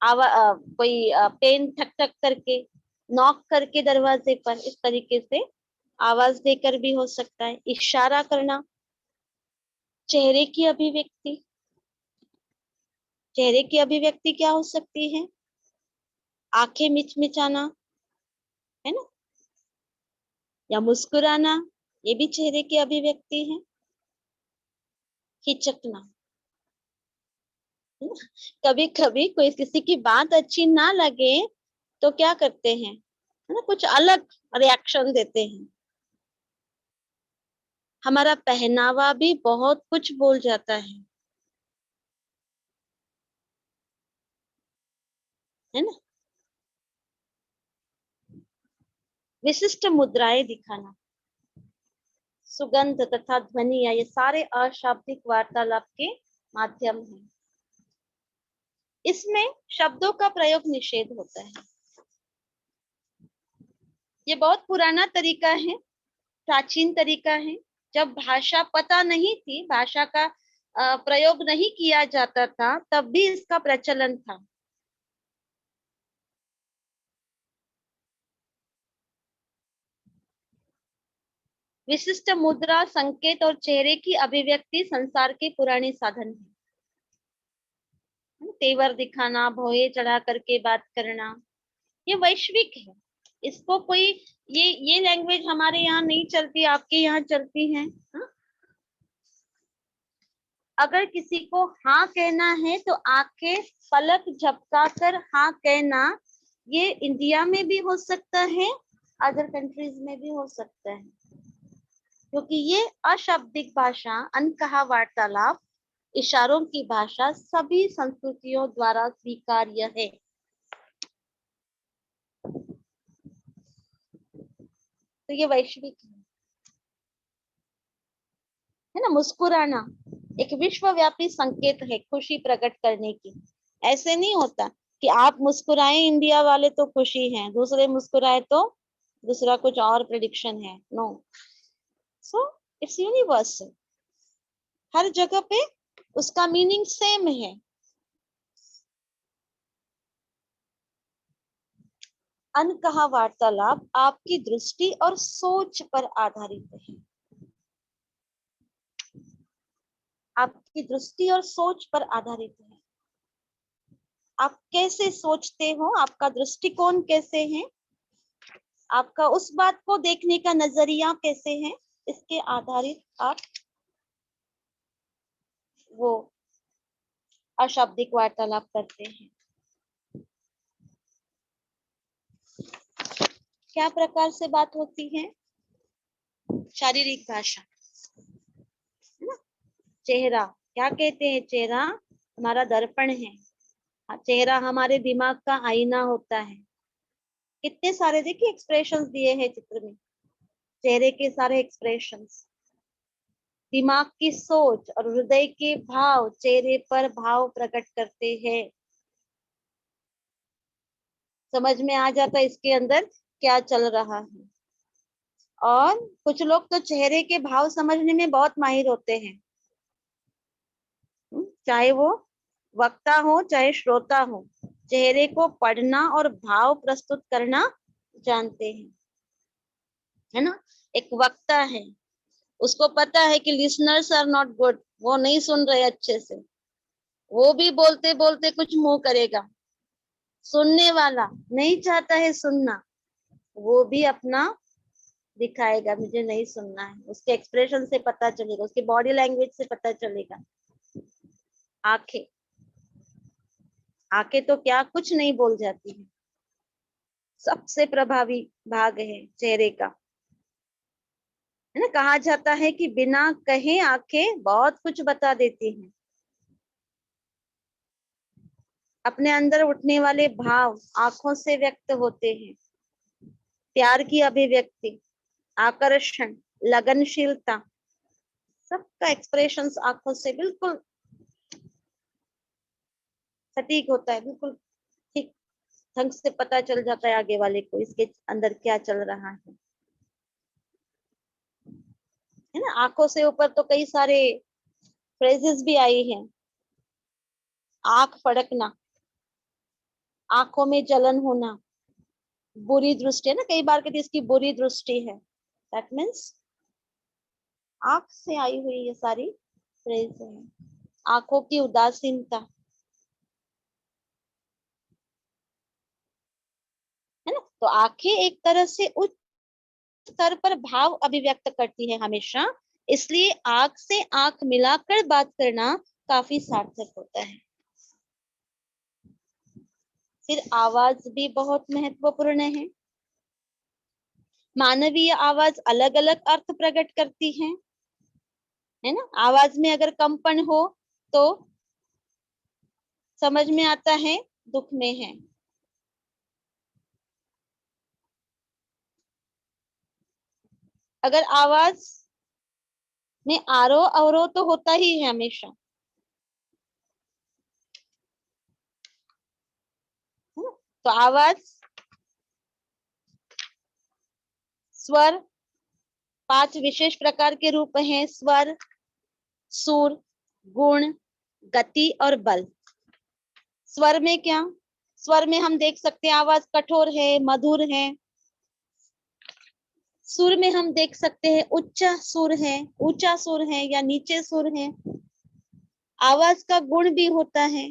कोई पेन ठक ठक करके, नॉक करके दरवाजे पर, इस तरीके से आवाज देकर भी हो सकता है। इशारा करना, चेहरे की अभिव्यक्ति, चेहरे की अभिव्यक्ति क्या हो सकती है, आंखें मिचमिचाना, है ना, या मुस्कुराना, ये भी चेहरे की अभिव्यक्ति है। हिचकना, कभी कभी कोई किसी की बात अच्छी ना लगे तो क्या करते हैं, है ना, कुछ अलग रिएक्शन देते हैं। हमारा पहनावा भी बहुत कुछ बोल जाता है ना। विशिष्ट मुद्राएं दिखाना, सुगंध तथा ध्वनिया, ये सारे अशाब्दिक वार्तालाप के माध्यम हैं। इसमें शब्दों का प्रयोग निषेध होता है। ये बहुत पुराना तरीका है, प्राचीन तरीका है। जब भाषा पता नहीं थी, भाषा का प्रयोग नहीं किया जाता था, तब भी इसका प्रचलन था। विशिष्ट मुद्रा, संकेत और चेहरे की अभिव्यक्ति संसार के पुराने साधन है। तेवर दिखाना, भौहे चढ़ा करके बात करना, ये वैश्विक है। इसको कोई ये लैंग्वेज हमारे यहाँ नहीं चलती, आपके यहाँ चलती है। हा? अगर किसी को हाँ कहना है तो आंखें पलक झपका कर हाँ कहना, ये इंडिया में भी हो सकता है, अदर कंट्रीज में भी हो सकता है, क्योंकि ये अशाब्दिक भाषा, अनकहा वार्तालाप, इशारों की भाषा सभी संस्कृतियों द्वारा स्वीकार्य है। तो ये वैश्विक है ना। मुस्कुराना एक विश्वव्यापी संकेत है खुशी प्रकट करने की। ऐसे नहीं होता कि आप मुस्कुराए इंडिया वाले तो खुशी हैं, दूसरे मुस्कुराए तो दूसरा कुछ और प्रेडिक्शन है। नो, सो इट्स यूनिवर्सल, हर जगह पे उसका मीनिंग सेम है। अनकहा वार्तालाप आपकी दृष्टि और सोच पर आधारित है। आपकी दृष्टि और सोच पर आधारित है। आप कैसे सोचते हो, आपका दृष्टिकोण कैसे है, आपका उस बात को देखने का नजरिया कैसे है, इसके आधारित आप वो अशाब्दिक वार्तालाप करते हैं। क्या प्रकार से बात होती है, शारीरिक भाषा, है ना। चेहरा, क्या कहते हैं, चेहरा हमारा दर्पण है। चेहरा हमारे दिमाग का आईना होता है। कितने सारे देखिए एक्सप्रेशंस दिए हैं चित्र में, चेहरे के सारे एक्सप्रेशंस, दिमाग की सोच और हृदय के भाव चेहरे पर भाव प्रकट करते हैं। समझ में आ जाता है इसके अंदर क्या चल रहा है। और कुछ लोग तो चेहरे के भाव समझने में बहुत माहिर होते हैं, चाहे वो वक्ता हो चाहे श्रोता हो, चेहरे को पढ़ना और भाव प्रस्तुत करना जानते हैं, है ना। एक वक्ता है, उसको पता है कि लिसनर्स आर नॉट गुड, वो नहीं सुन रहे अच्छे से, वो भी बोलते बोलते कुछ मुंह करेगा, सुनने वाला नहीं चाहता है सुनना, वो भी अपना दिखाएगा, मुझे नहीं सुनना है। उसके एक्सप्रेशन से पता चलेगा, उसके बॉडी लैंग्वेज से पता चलेगा। आंखें, आंखें तो क्या कुछ नहीं बोल जाती है, सबसे प्रभावी भाग है चेहरे का, है ना। कहा जाता है कि बिना कहे आंखें बहुत कुछ बता देती हैं। अपने अंदर उठने वाले भाव आंखों से व्यक्त होते हैं। प्यार की अभिव्यक्ति, आकर्षण, लगनशीलता, सबका एक्सप्रेशंस आंखों से बिल्कुल सटीक होता है, बिल्कुल ठीक ढंग से पता चल जाता है आगे वाले को इसके अंदर क्या चल रहा है ना। आंखों से ऊपर तो कई सारे फ्रेजेस भी आई हैं। आंख फड़कना, आंखों में जलन होना, बुरी दृष्टि, है ना, कई बार कहते इसकी बुरी दृष्टि है, दैट मीन्स आंख से आई हुई ये सारी फ्रेज है। आंखों की उदासीनता, है ना। तो आंखें एक तरह से उच्च स्तर पर भाव अभिव्यक्त करती है हमेशा, इसलिए आंख से आंख मिलाकर बात करना काफी सार्थक होता है। फिर आवाज भी बहुत महत्वपूर्ण है। मानवीय आवाज अलग अलग अर्थ प्रकट करती है ना। आवाज में अगर कंपन हो तो समझ में आता है दुख में है। अगर आवाज में आरोह अवरोह तो होता ही है हमेशा, है ना। तो आवाज, स्वर, 5 विशेष प्रकार के रूप हैं: स्वर, सुर, गुण, गति और बल। स्वर में क्या, स्वर में हम देख सकते हैं आवाज कठोर है, मधुर है। सुर में हम देख सकते हैं उच्च सुर है, ऊंचा सुर है या नीचे सुर है। आवाज का गुण भी होता है।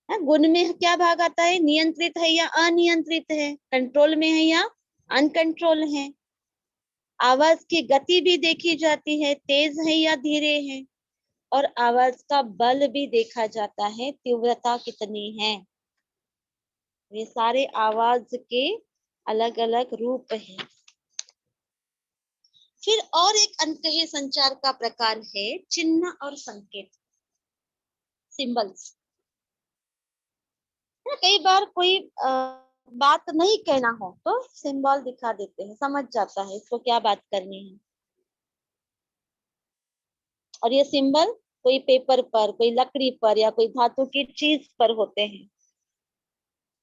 गुण में क्या भाग आता है, नियंत्रित है या अनियंत्रित है, कंट्रोल में है या अनकंट्रोल है। आवाज की गति भी देखी जाती है, तेज है या धीरे है। और आवाज का बल भी देखा जाता है, तीव्रता कितनी है। ये सारे आवाज के अलग अलग रूप हैं। फिर और एक अनकहे संचार का प्रकार है चिन्ह और संकेत, सिंबल्स। कई बार कोई बात नहीं कहना हो तो सिंबल दिखा देते हैं, समझ जाता है इसको क्या बात करनी है। और ये सिंबल कोई पेपर पर, कोई लकड़ी पर या कोई धातु की चीज पर होते हैं।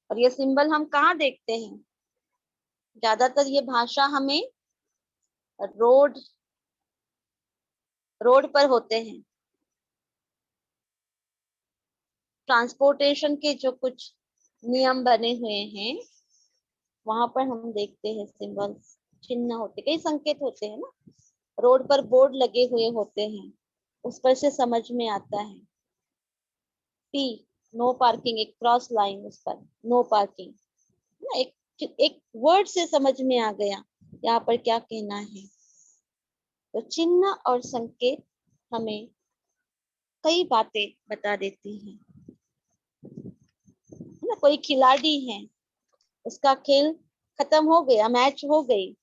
और ये सिंबल हम कहाँ देखते हैं, ज्यादातर ये भाषा हमें रोड पर होते हैं। ट्रांसपोर्टेशन के जो कुछ नियम बने हुए हैं वहां पर हम देखते हैं सिंबल्स, चिन्ह होते, कई संकेत होते हैं ना। रोड पर बोर्ड लगे हुए होते हैं, उस पर से समझ में आता है। पी, नो पार्किंग, एक क्रॉस लाइन, उस पर नो पार्किंग, एक वर्ड से समझ में आ गया यहाँ पर क्या कहना है। तो चिन्ह और संकेत हमें कई बातें बता देती हैं, है ना। कोई खिलाड़ी है, उसका खेल खत्म हो गया, मैच हो गई,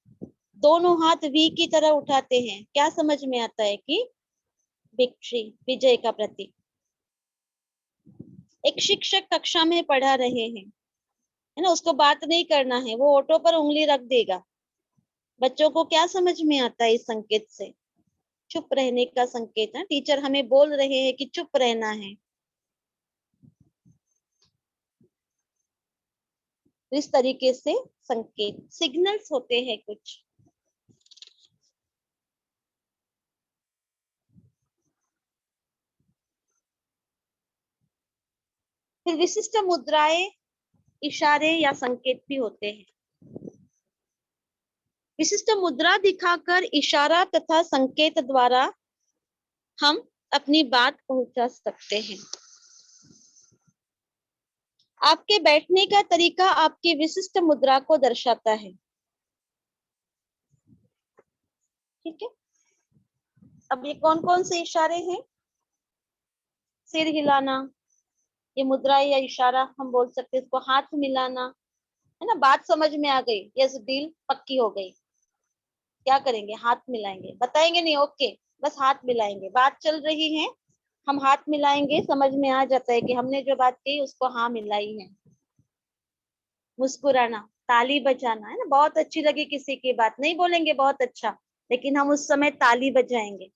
दोनों हाथ वी की तरह उठाते हैं, क्या समझ में आता है कि विक्ट्री, विजय का प्रतीक। एक शिक्षक कक्षा में पढ़ा रहे हैं, है ना, उसको बात नहीं करना है, वो ओठों पर उंगली रख देगा। बच्चों को क्या समझ में आता है इस संकेत से, चुप रहने का संकेत है। टीचर हमें बोल रहे हैं कि चुप रहना है। इस तरीके से संकेत, सिग्नल्स होते हैं कुछ। फिर विशिष्ट मुद्राएं, इशारे या संकेत भी होते हैं। विशिष्ट मुद्रा दिखाकर इशारा तथा संकेत द्वारा हम अपनी बात पहुंचा सकते हैं। आपके बैठने का तरीका आपकी विशिष्ट मुद्रा को दर्शाता है। ठीक है, अब ये कौन कौन से इशारे हैं? सिर हिलाना, ये मुद्रा या इशारा हम बोल सकते हैं। इसको हाथ मिलाना, है ना। बात समझ में आ गई, यस, डील पक्की हो गई। क्या करेंगे? हाथ मिलाएंगे, बताएंगे नहीं, ओके, बस हाथ मिलाएंगे। बात चल रही है, हम हाथ मिलाएंगे, समझ में आ जाता है कि हमने जो बात कही उसको हाँ मिलाई है। मुस्कुराना, ताली बजाना, है ना। बहुत अच्छी लगी किसी की बात, नहीं बोलेंगे बहुत अच्छा, लेकिन हम उस समय ताली बजाएंगे।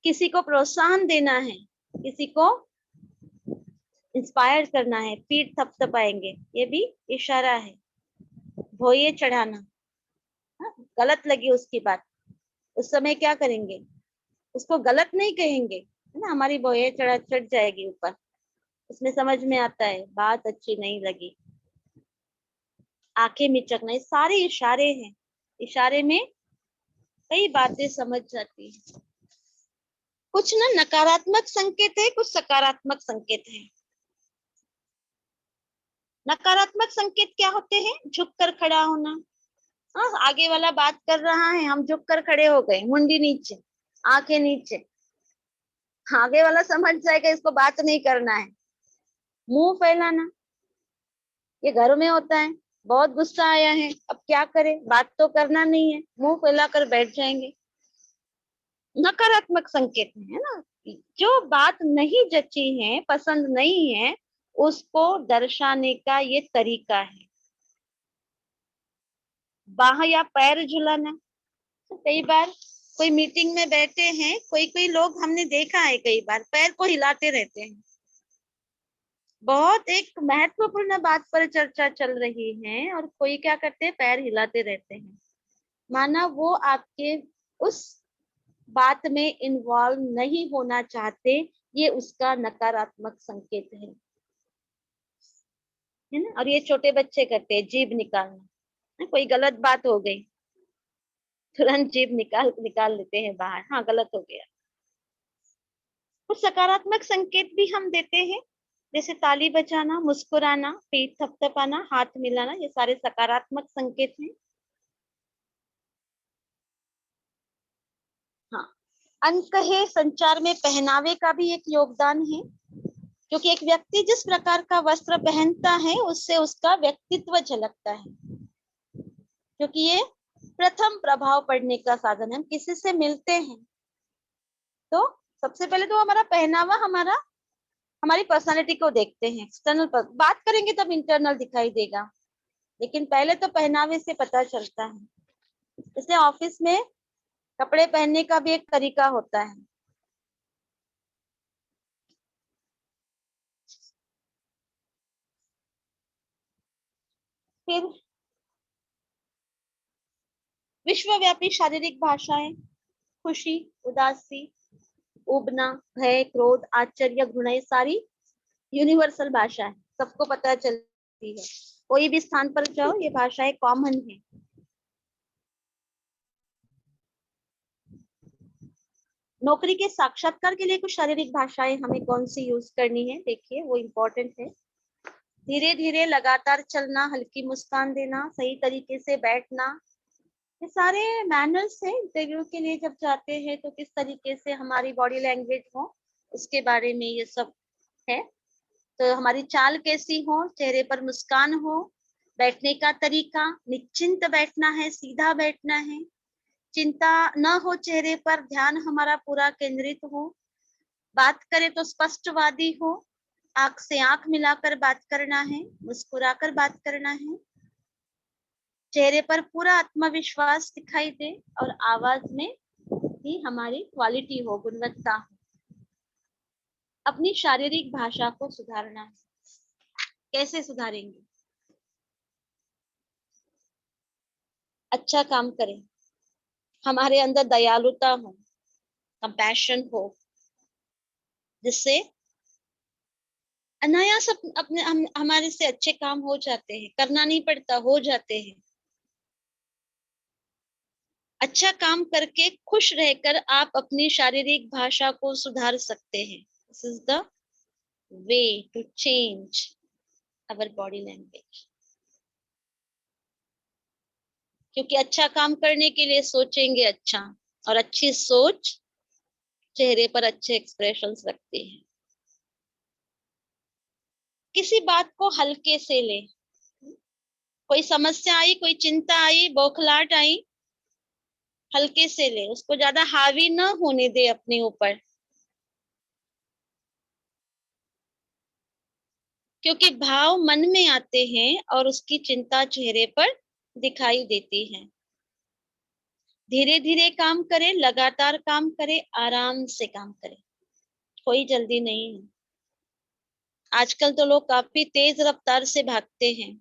किसी को प्रोत्साहन देना है, किसी को इंस्पायर करना है, पीठ थपथपाएंगे, ये भी इशारा है। भोये चढ़ाना, हाँ, गलत लगी उसकी बात, उस समय क्या करेंगे? उसको गलत नहीं कहेंगे, है ना। हमारी भौहें चढ़ जाएगी ऊपर, उसमें समझ में आता है बात अच्छी नहीं लगी। आंखें मिचकना, ये सारे इशारे हैं। इशारे में कई बातें समझ जाती है। कुछ ना नकारात्मक संकेत है, कुछ सकारात्मक संकेत है। नकारात्मक संकेत क्या होते हैं? झुककर खड़ा होना, हाँ, आगे वाला बात कर रहा है, हम झुककर खड़े हो गए, मुंडी नीचे, आंखें नीचे, आगे वाला समझ जाएगा इसको बात नहीं करना है। मुंह फैलाना, ये घरों में होता है, बहुत गुस्सा आया है, अब क्या करें, बात तो करना नहीं है, मुंह फैलाकर बैठ जाएंगे। नकारात्मक संकेत है ना। जो बात नहीं जची है, पसंद नहीं है, उसको दर्शाने का ये तरीका है। बाह या पैर झुलाना, तो कई बार कोई मीटिंग में बैठे हैं, कोई कोई लोग हमने देखा है कई बार पैर को हिलाते रहते हैं। बहुत एक महत्वपूर्ण बात पर चर्चा चल रही है और कोई क्या करते हैं, पैर हिलाते रहते हैं। माना वो आपके उस बात में इन्वॉल्व नहीं होना चाहते, ये उसका नकारात्मक संकेत है ना। और ये छोटे बच्चे करते हैं, जीभ निकालना, कोई गलत बात हो गई तुरंत जीभ निकाल निकाल लेते हैं बाहर, हाँ गलत हो गया। कुछ सकारात्मक संकेत भी हम देते हैं, जैसे ताली बजाना, मुस्कुराना, पीठ थपथपाना, हाथ मिलाना, ये सारे सकारात्मक संकेत हैं। हाँ, अंत है संचार में पहनावे का भी एक योगदान है, क्योंकि एक व्यक्ति जिस प्रकार का वस्त्र पहनता है उससे उसका व्यक्तित्व झलकता है, क्योंकि ये प्रथम प्रभाव पड़ने का साधन है। हम किसी से मिलते हैं तो सबसे पहले तो हमारा पहनावा हमारी पर्सनालिटी को देखते हैं। एक्सटर्नल पर बात करेंगे तब इंटरनल दिखाई देगा, लेकिन पहले तो पहनावे से पता चलता है। इसलिए ऑफिस में कपड़े पहनने का भी एक तरीका होता है। फिर विश्वव्यापी शारीरिक भाषाएं, खुशी, उदासी, उबना, भय, क्रोध, आश्चर्य, घृणा, ये सारी यूनिवर्सल भाषा है, सबको पता चलती है। कोई भी स्थान पर जाओ, ये भाषाएं कॉमन है। नौकरी के साक्षात्कार के लिए कुछ शारीरिक भाषाएं हमें कौन सी यूज करनी है, देखिए वो इम्पोर्टेंट है। धीरे धीरे लगातार चलना, हल्की मुस्कान देना, सही तरीके से बैठना, ये सारे मैनर्स हैं। इंटरव्यू के लिए जब जाते हैं तो किस तरीके से हमारी बॉडी लैंग्वेज हो, उसके बारे में ये सब है। तो हमारी चाल कैसी हो, चेहरे पर मुस्कान हो, बैठने का तरीका, निश्चिंत बैठना है, सीधा बैठना है, चिंता न हो चेहरे पर, ध्यान हमारा पूरा केंद्रित हो, बात करें तो स्पष्टवादी हो, आंख से आंख मिलाकर बात करना है, मुस्कुराकर बात करना है, चेहरे पर पूरा आत्मविश्वास दिखाई दे और आवाज में भी हमारी क्वालिटी हो, गुणवत्ता हो। अपनी शारीरिक भाषा को सुधारना है। कैसे सुधारेंगे? अच्छा काम करें, हमारे अंदर दयालुता हो, कंपैशन हो, जिससे अनायास अपने हमारे से अच्छे काम हो जाते हैं, करना नहीं पड़ता, हो जाते हैं। अच्छा काम करके खुश रहकर आप अपनी शारीरिक भाषा को सुधार सकते हैं। This is the way to change our body language. क्योंकि अच्छा काम करने के लिए सोचेंगे अच्छा, और अच्छी सोच चेहरे पर अच्छे एक्सप्रेशंस रखती है। किसी बात को हल्के से ले, कोई समस्या आई, कोई चिंता आई, बौखलाहट आई, हल्के से ले, उसको ज्यादा हावी न होने दे अपने ऊपर, क्योंकि भाव मन में आते हैं और उसकी चिंता चेहरे पर दिखाई देती है। धीरे धीरे काम करे, लगातार काम करे, आराम से काम करे, कोई जल्दी नहीं है। आजकल तो लोग काफी तेज रफ्तार से भागते हैं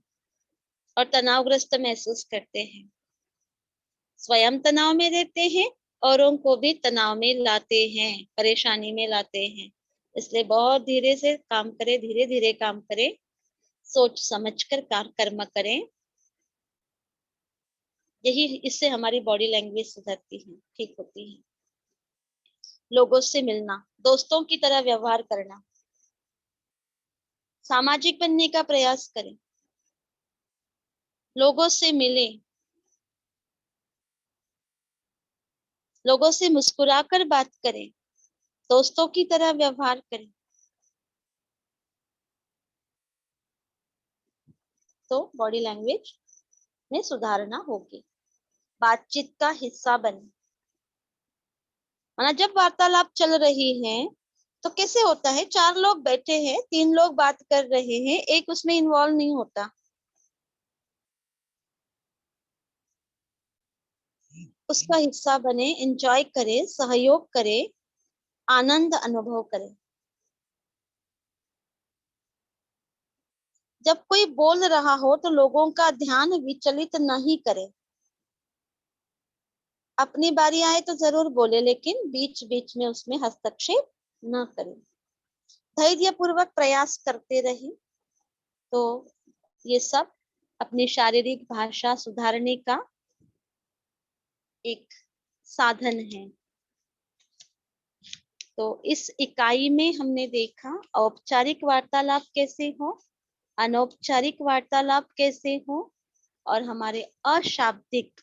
और तनावग्रस्त महसूस करते हैं, स्वयं तनाव में रहते हैं, औरों को भी तनाव में लाते हैं, परेशानी में लाते हैं। इसलिए बहुत धीरे से काम करें, धीरे धीरे काम करें, सोच समझकर कर्म करें। यही, इससे हमारी बॉडी लैंग्वेज सुधरती है, ठीक होती है। लोगों से मिलना, दोस्तों की तरह व्यवहार करना, सामाजिक बनने का प्रयास करें, लोगों से मिलें, लोगों से मुस्कुराकर बात करें, दोस्तों की तरह व्यवहार करें, तो बॉडी लैंग्वेज में सुधारना होगी। बातचीत का हिस्सा बने, जब वार्तालाप चल रही है तो कैसे होता है, 4 लोग बैठे हैं, 3 लोग बात कर रहे हैं, एक उसमें इन्वॉल्व नहीं होता, उसका हिस्सा बने, एंजॉय करे, सहयोग करे, आनंद अनुभव करे। जब कोई बोल रहा हो तो लोगों का ध्यान विचलित नहीं करे, अपनी बारी आए तो जरूर बोले, लेकिन बीच बीच में उसमें हस्तक्षेप न करें। धैर्य पूर्वक प्रयास करते रहे, तो ये सब अपनी शारीरिक भाषा सुधारने का एक साधन है। तो इस इकाई में हमने देखा औपचारिक वार्तालाप कैसे हो, अनौपचारिक वार्तालाप कैसे हो, और हमारे अशाब्दिक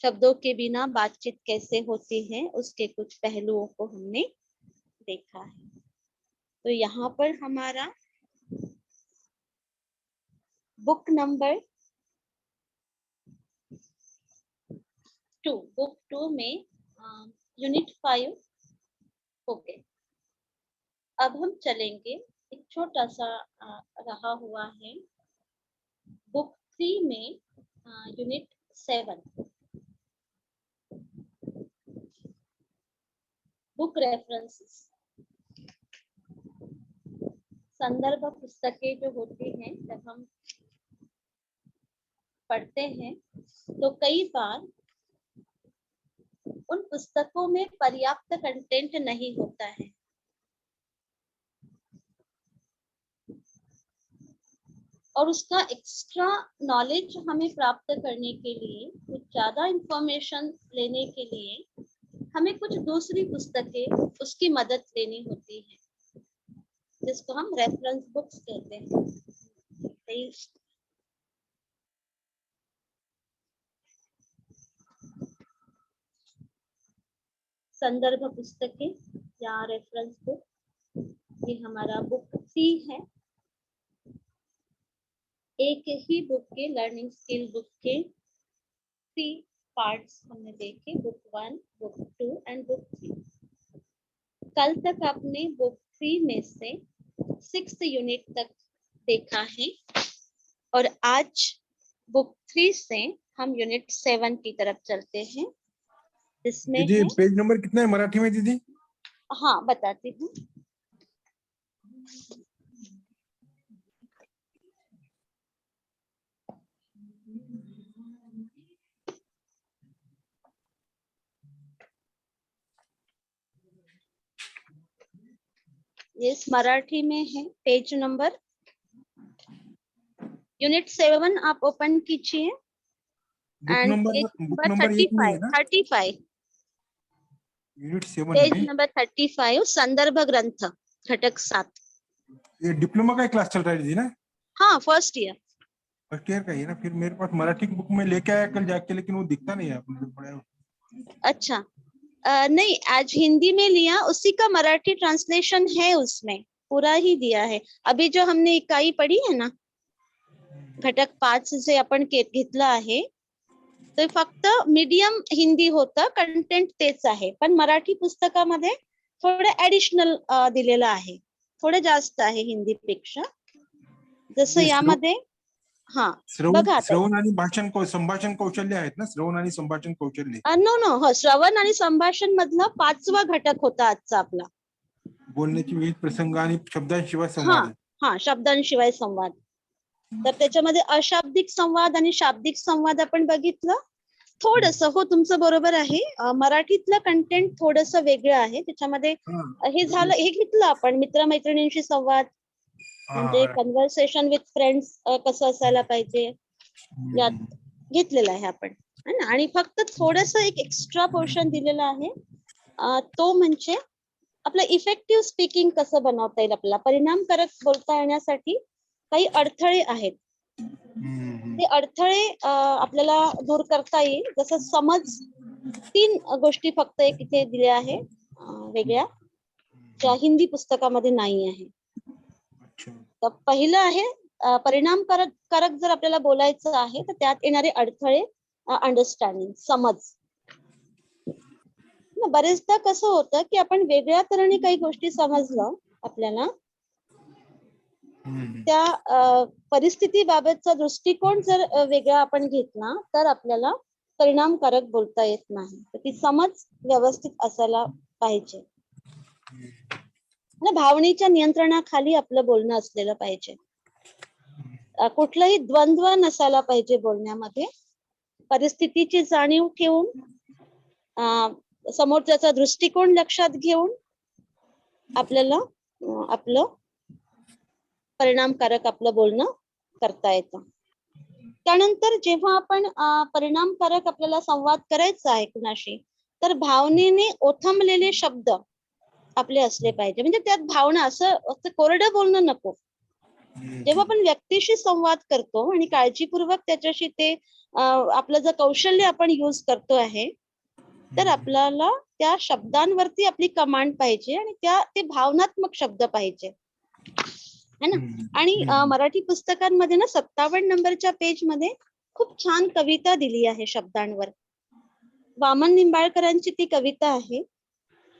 शब्दों के बिना बातचीत कैसे होती है, उसके कुछ पहलुओं को हमने देखा है। तो यहाँ पर हमारा बुक नंबर 2, बुक 2 में यूनिट 5 हो गए। अब हम चलेंगे, एक छोटा सा रहा हुआ है बुक 3 में, यूनिट 7, बुक रेफरेंसेस। संदर्भ पुस्तकें जो होती हैं, जब हम पढ़ते हैं तो कई बार उन पुस्तकों में पर्याप्त कंटेंट नहीं होता है, और उसका एक्स्ट्रा नॉलेज हमें प्राप्त करने के लिए, कुछ ज्यादा इंफॉर्मेशन लेने के लिए हमें कुछ दूसरी पुस्तकें, उसकी मदद लेनी होती है, जिसको हम रेफरेंस बुक्स कहते हैं। संदर्भ पुस्तकें या रेफरेंस बुक, ये हमारा बुक 3 है। एक ही बुक के, लर्निंग स्किल बुक के 3 पार्ट्स हमने देखे, बुक 1, बुक 2 एंड बुक 3। कल तक आपने बुक 3 में से 6th यूनिट तक देखा है, और आज बुक 3 से हम यूनिट 7 की तरफ चलते हैं, जिसमें दीदी पेज नंबर कितना है मराठी में दीदी? हाँ, बताती हूँ। ये मराठी में है, पेज नंबर यूनिट 7 आप ओपन कीजिए, and book number 35 unit 7 page में नंबर 35 संदर्भ ग्रंथ घटक 7। ये डिप्लोमा का क्लास चल रहा है दीदी ना? हाँ फर्स्ट ईयर। फर्स्ट ईयर का ही है ना, फिर मेरे पास मराठी की बुक में लेके आया कल जाके, लेकिन वो दिखता नहीं है अपने पड़ा। अच्छा नहीं, आज हिंदी में लिया, उसी का मराठी ट्रांसलेशन है, उसमें पूरा ही दिया है। अभी जो हमने इकाई पढ़ी है ना, घटक 5 जे आपण घेतलं आहे, ते फक्त मीडियम हिंदी होतं, कंटेंट तेच आहे, पण मराठी पुस्तकामध्ये थोडं ऍडिशनल दिलेलं आहे, थोडं जास्त आहे हिंदीपेक्षा. जसं ते यामध्ये हा श्रवण बघा आता, श्रवण आणि संभाषण कौशल्य आहेत ना, श्रवण आणि संभाषण कौशल्य. नो नो हो, श्रवण आणि संभाषण मधला 5वा घटक होता आजचा आपला. बोलण्याची विविध प्रसंग आणि शब्दांशिवाय हा संवाद. हा, शब्दांशिवाय संवाद. तर त्याच्यामध्ये अशाब्दिक संवाद आणि शाब्दिक संवाद आपण बघितलं. थोडस हो, तुमचं बरोबर आहे, मराठीतलं कंटेंट थोडस वेगळं आहे त्याच्यामध्ये. हे झालं, हे घेतलं आपण मित्रमैत्रिणींशी संवाद, म्हणजे कन्व्हर्सेशन विथ फ्रेंड्स कसं असायला पाहिजे, यात घेतलेलं आहे आपण, है ना. आणि फक्त थोडस एक एक्स्ट्रा पोर्शन दिलेलं आहे, तो म्हणजे आपलं इफेक्टिव्ह स्पीकिंग कसं बनवता येईल, आपल्याला परिणामकारक बोलता येण्यासाठी काही अडथळे आहेत, ते अडथळे आपल्याला दूर करता येईल. जसं समज, 3 गोष्टी फक्त एक इथे दिल्या आहे वेगळ्या, ज्या हिंदी पुस्तकामध्ये नाही आहे. तर पहिलं आहे परिणामकारक जर आपल्याला बोलायचं आहे तर त्यात येणारे अडथळे, अंडरस्टँडिंग, समज. बरेचदा कसं होतं की आपण वेगळ्या तऱ्हेने काही गोष्टी समजलं, आपल्याला त्या परिस्थितीबाबतचा दृष्टिकोन जर वेगळा आपण घेतला तर आपल्याला परिणामकारक बोलता येत नाही. तर ती समज व्यवस्थित असायला पाहिजे. भावनेच्या नियंत्रणाखाली आपलं बोलणं असलेलं पाहिजे. कुठलंही द्वंद्व नसायला पाहिजे बोलण्यामध्ये. परिस्थितीची जाणीव ठेवून, समोरच्याचा दृष्टिकोन लक्षात घेऊन आपल्याला आपलं परिणामकारक आपलं बोलणं करता येतं. त्यानंतर जेव्हा आपण परिणामकारक आपल्याला संवाद करायचा आहे कुणाशी, तर भावनेने ओथंबलेले शब्द आपले असले पाहिजे. म्हणजे त्यात भावना, असं कोरडं बोलणं नको. जेव्हा आपण व्यक्तीशी संवाद करतो आणि काळजीपूर्वक त्याच्याशी ते आपलं जर कौशल्य आपण यूज करतो आहे, तर आपल्याला त्या शब्दांवरती आपली कमांड पाहिजे आणि ते भावनात्मक शब्द पाहिजे, है ना. आणि मराठी पुस्तकांमध्ये ना 57 नंबरच्या पेज मध्ये खूप छान कविता दिली आहे शब्दांवर. वामन निंबाळकरांची ती कविता आहे.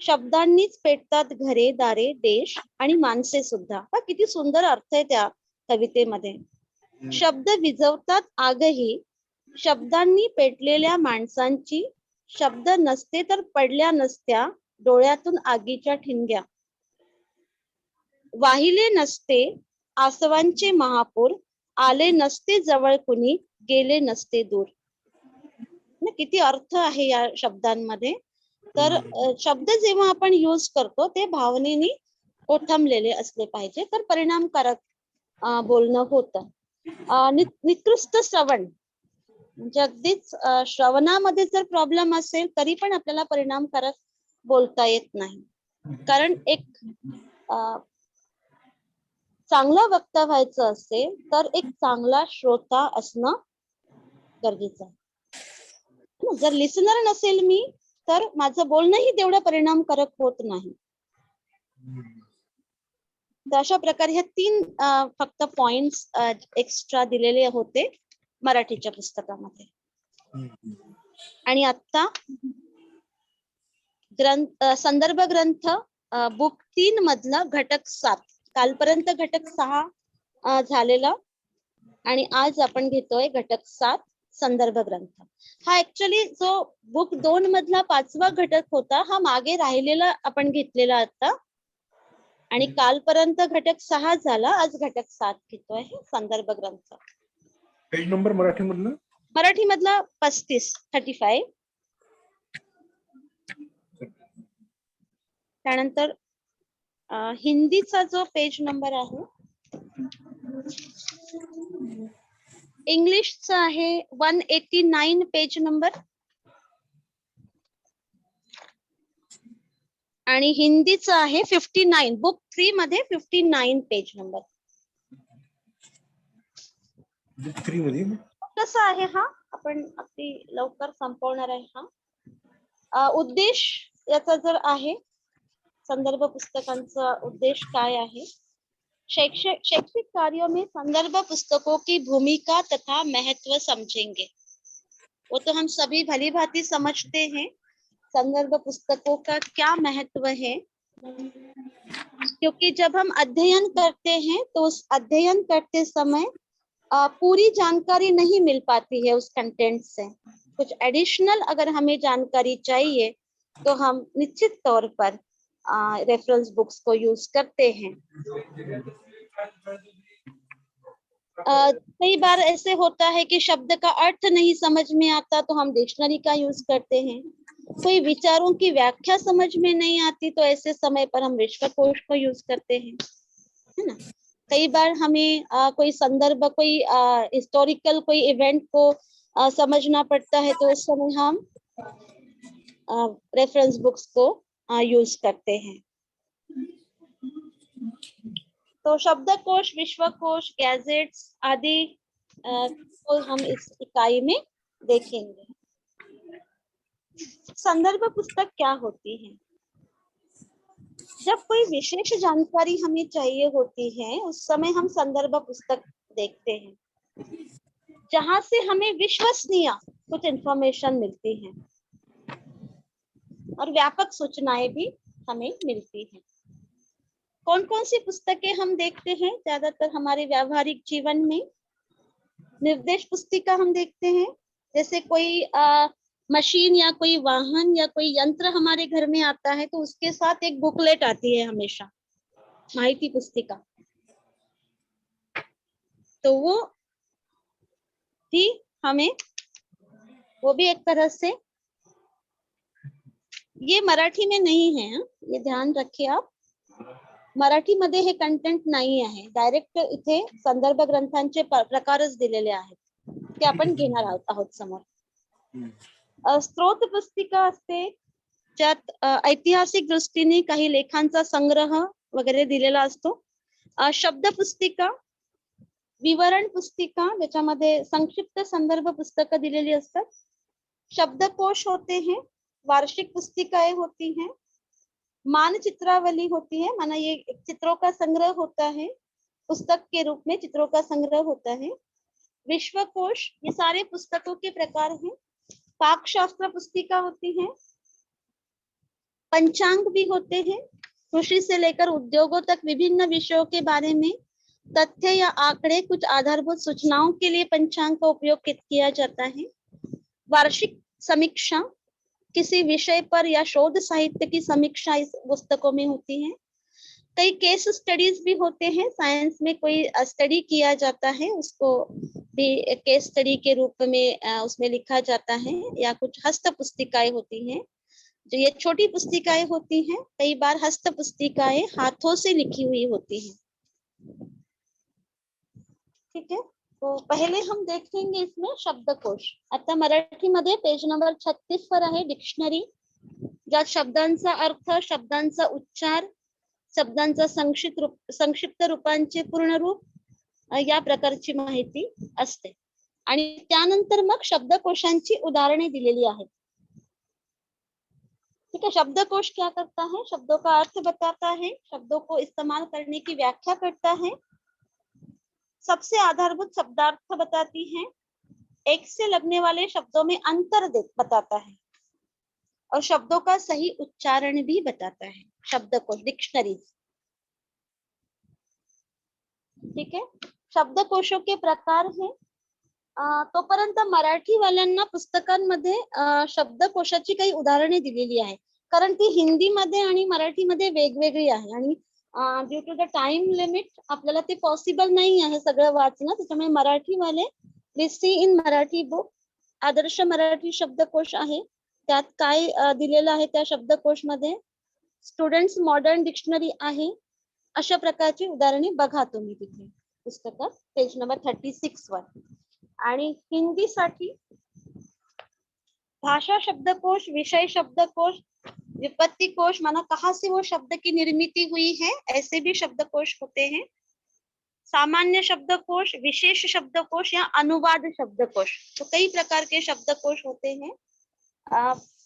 शब्दांनीच पेटतात घरे दारे देश आणि माणसे सुद्धा. हा किती सुंदर अर्थ आहे त्या कवितेमध्ये. शब्द विझवतात आगही, शब्दांनी पेटलेल्या माणसांची. शब्द नसते तर पडल्या नसत्या डोळ्यातून आगीच्या ठिणग्या. वाहिले नसते आसवांचे महापूर, आले नसते जवळ कुणी, गेले नसते दूर. किती अर्थ आहे या शब्दांमध्ये. तर शब्द जेव्हा आपण यूज करतो ते भावनेने ओथंबलेले असले पाहिजे, तर परिणामकारक बोलणं होतं. निकृष्ट श्रवण, म्हणजे अगदीच श्रवणामध्ये जर प्रॉब्लेम असेल तरी पण आपल्याला परिणामकारक बोलता येत नाही. कारण एक चांगला वक्ता व्हायचं असेल तर एक चांगला श्रोता असणं गरजेचं आहे. जर लिसनर नसेल मी, तर माझं बोलणंही तेवढं परिणामकारक होत नाही. तर अशा प्रकारे ह्या 3 फक्त पॉइंट्स एक्स्ट्रा दिलेले होते मराठीच्या पुस्तकामध्ये. आणि आता संदर्भ ग्रंथ बुक 3 मधला घटक 7, कालपर्यंत घटक 6 झालेला आणि आज आपण घेतोय घटक 7 संदर्भ ग्रंथ. हा ऍक्च्युअली जो बुक 2 मधला 5वा घटक होता, हा मागे राहिलेला आपण घेतलेला आता, आणि कालपर्यंत घटक 6 झाला, आज घटक 7 घेतोय संदर्भ ग्रंथ. पेज नंबर मराठी मधला 35. त्यानंतर हिंदीचा जो पेज नंबर आहे, इंग्लिशचा आहे 189 पेज नंबर, आणि हिंदीचा आहे 59, बुक 3 मध्ये 59 पेज नंबर. बुक 3 मध्ये कसं आहे हा, आपण अगदी लवकर संपवणार आहे हा. उद्देश याचा जर आहे, संदर्भ पुस्तकांचा उद्देश काय आहे? शैक्षिक कार्यों में संदर्भ पुस्तकों की भूमिका तथा महत्व समझेंगे। वो तो हम सभी भली भांति समझते हैं, संदर्भ पुस्तकों का क्या महत्व है, क्योंकि जब हम अध्ययन करते हैं तो उस अध्ययन करते समय पूरी जानकारी नहीं मिल पाती है उस कंटेंट से। कुछ एडिशनल अगर हमें जानकारी चाहिए तो हम निश्चित तौर पर रेफरेंस बुक्स को यूज करते हैं। कई बार ऐसे होता है कि शब्द का अर्थ नहीं समझ में आता तो हम डिक्शनरी का यूज करते हैं। कोई विचारों की व्याख्या समझ में नहीं आती तो ऐसे समय पर हम विश्वकोश को यूज करते हैं, है ना। कई बार हमें कोई संदर्भ, कोई हिस्टोरिकल कोई इवेंट को समझना पड़ता है तो उस समय हम रेफरेंस बुक्स को यूज करते हैं। तो शब्दकोश, विश्वकोश, गैजेट्स आदि को हम इस इकाई में देखेंगे। संदर्भ पुस्तक क्या होती है? जब कोई विशेष जानकारी हमें चाहिए होती है उस समय हम संदर्भ पुस्तक देखते हैं, जहां से हमें विश्वसनीय कुछ इंफॉर्मेशन मिलती है और व्यापक सूचनाएं भी हमें मिलती हैं। कौन कौन सी पुस्तकें हम देखते हैं ज्यादातर हमारे व्यावहारिक जीवन में? निर्देश पुस्तिका हम देखते हैं, जैसे कोई मशीन या कोई वाहन या कोई यंत्र हमारे घर में आता है तो उसके साथ एक बुकलेट आती है हमेशा, माहिती पुस्तिका, तो वो भी हमें, वो भी एक तरह से, ये मराठी में नहीं है, ये ध्यान रखिए आप, मराठीमध्ये हे कंटेंट नाही आहे। डायरेक्ट इथे संदर्भ ग्रंथांचे प्रकारच दिलेले आहेत, ते आपण घेणार आहोत समोर। स्त्रोत पुस्तिका असते, ज्यात ऐतिहासिक दृष्टीने काही लेखांचा संग्रह वगैरे दिलेला असतो। शब्द पुस्तिका, विवरण पुस्तिका, ज्याच्यामध्ये संक्षिप्त संदर्भ पुस्तकं दिलेली असतात। शब्दकोश होते हैं, वार्षिक पुस्तिकाएं होती हैं, मानचित्रावली होती है, माना ये चित्रों का संग्रह होता है, पुस्तक के रूप में चित्रों का संग्रह होता है। विश्वकोश, ये सारे पुस्तकों के प्रकार हैं। पाकशास्त्र पुस्तिका होती है, पंचांग भी होते हैं, कृषि से लेकर उद्योगों तक विभिन्न विषयों के बारे में तथ्य या आंकड़े, कुछ आधारभूत सूचनाओं के लिए पंचांग का उपयोग किया जाता है। वार्षिक समीक्षा, किसी विषय पर या शोध साहित्य की समीक्षा इस पुस्तकों में होती है। कई केस स्टडीज भी होते हैं, साइंस में कोई स्टडी किया जाता है उसको भी केस स्टडी के रूप में उसमें लिखा जाता है। या कुछ हस्त पुस्तिकाएं होती हैं, जो ये छोटी पुस्तिकाएं होती हैं, कई बार हस्त पुस्तिकाएं हाथों से लिखी हुई होती हैं। ठीक है, तो पहले हम देखेंगे इसमें शब्दकोश। आता मराठीमध्ये पेज नंबर 36 वर आहे डिक्शनरी, ज्यात शब्दांचा अर्थ, शब्दांचा उच्चार, शब्दांचा संक्षिप्त रूपांचे पूर्ण रूप या प्रकारची माहिती असते। आणि त्यानंतर मग शब्दकोशांची उदाहरणे दिलेली आहेत। ठीक है, शब्दकोश क्या करता है? शब्दों का अर्थ बताता है, शब्दों को इस्तेमाल करने की व्याख्या करता है, सबसे आधारभूत शब्दार्थ बताती है, एक से लगने वाले शब्दों में अंतर बताता है और शब्दों का सही उच्चारण भी बताता है। शब्दकोश, डिक्शनरीज। ठीक है, शब्दकोशों के प्रकार हैं। तोपर्यंत मराठी वाल्यांना पुस्तकांमध्ये शब्दकोशाची काही उदाहरणे दिलेली आहे, कारण ती हिंदीमध्ये आणि मराठीमध्ये वेगवेगळी आहे आणि due to the time limit आपल्याला ते पॉसिबल नाही आहे सगळं वाचणं, त्याच्यामुळे मराठीवाले we see in Marathi book Adarsh Marathi Shabdkosh आहे, त्यात काय दिलेलं आहे त्या शब्दकोशमध्ये, स्टुडंट्स मॉडर्न डिक्शनरी आहे, अशा प्रकारची उदाहरणे बघा तुम्ही तिथे पुस्तकात पेज नंबर 36 वर। आणि हिंदीसाठी भाषा शब्दकोश, विषय शब्दकोश, विपत्ति कोश, माना कहाँ से वो शब्द की निर्मिति हुई है, ऐसे भी शब्दकोश होते हैं। सामान्य शब्दकोश, विशेष शब्दकोश या अनुवाद शब्दकोश। तो कई प्रकार के शब्दकोश होते हैं।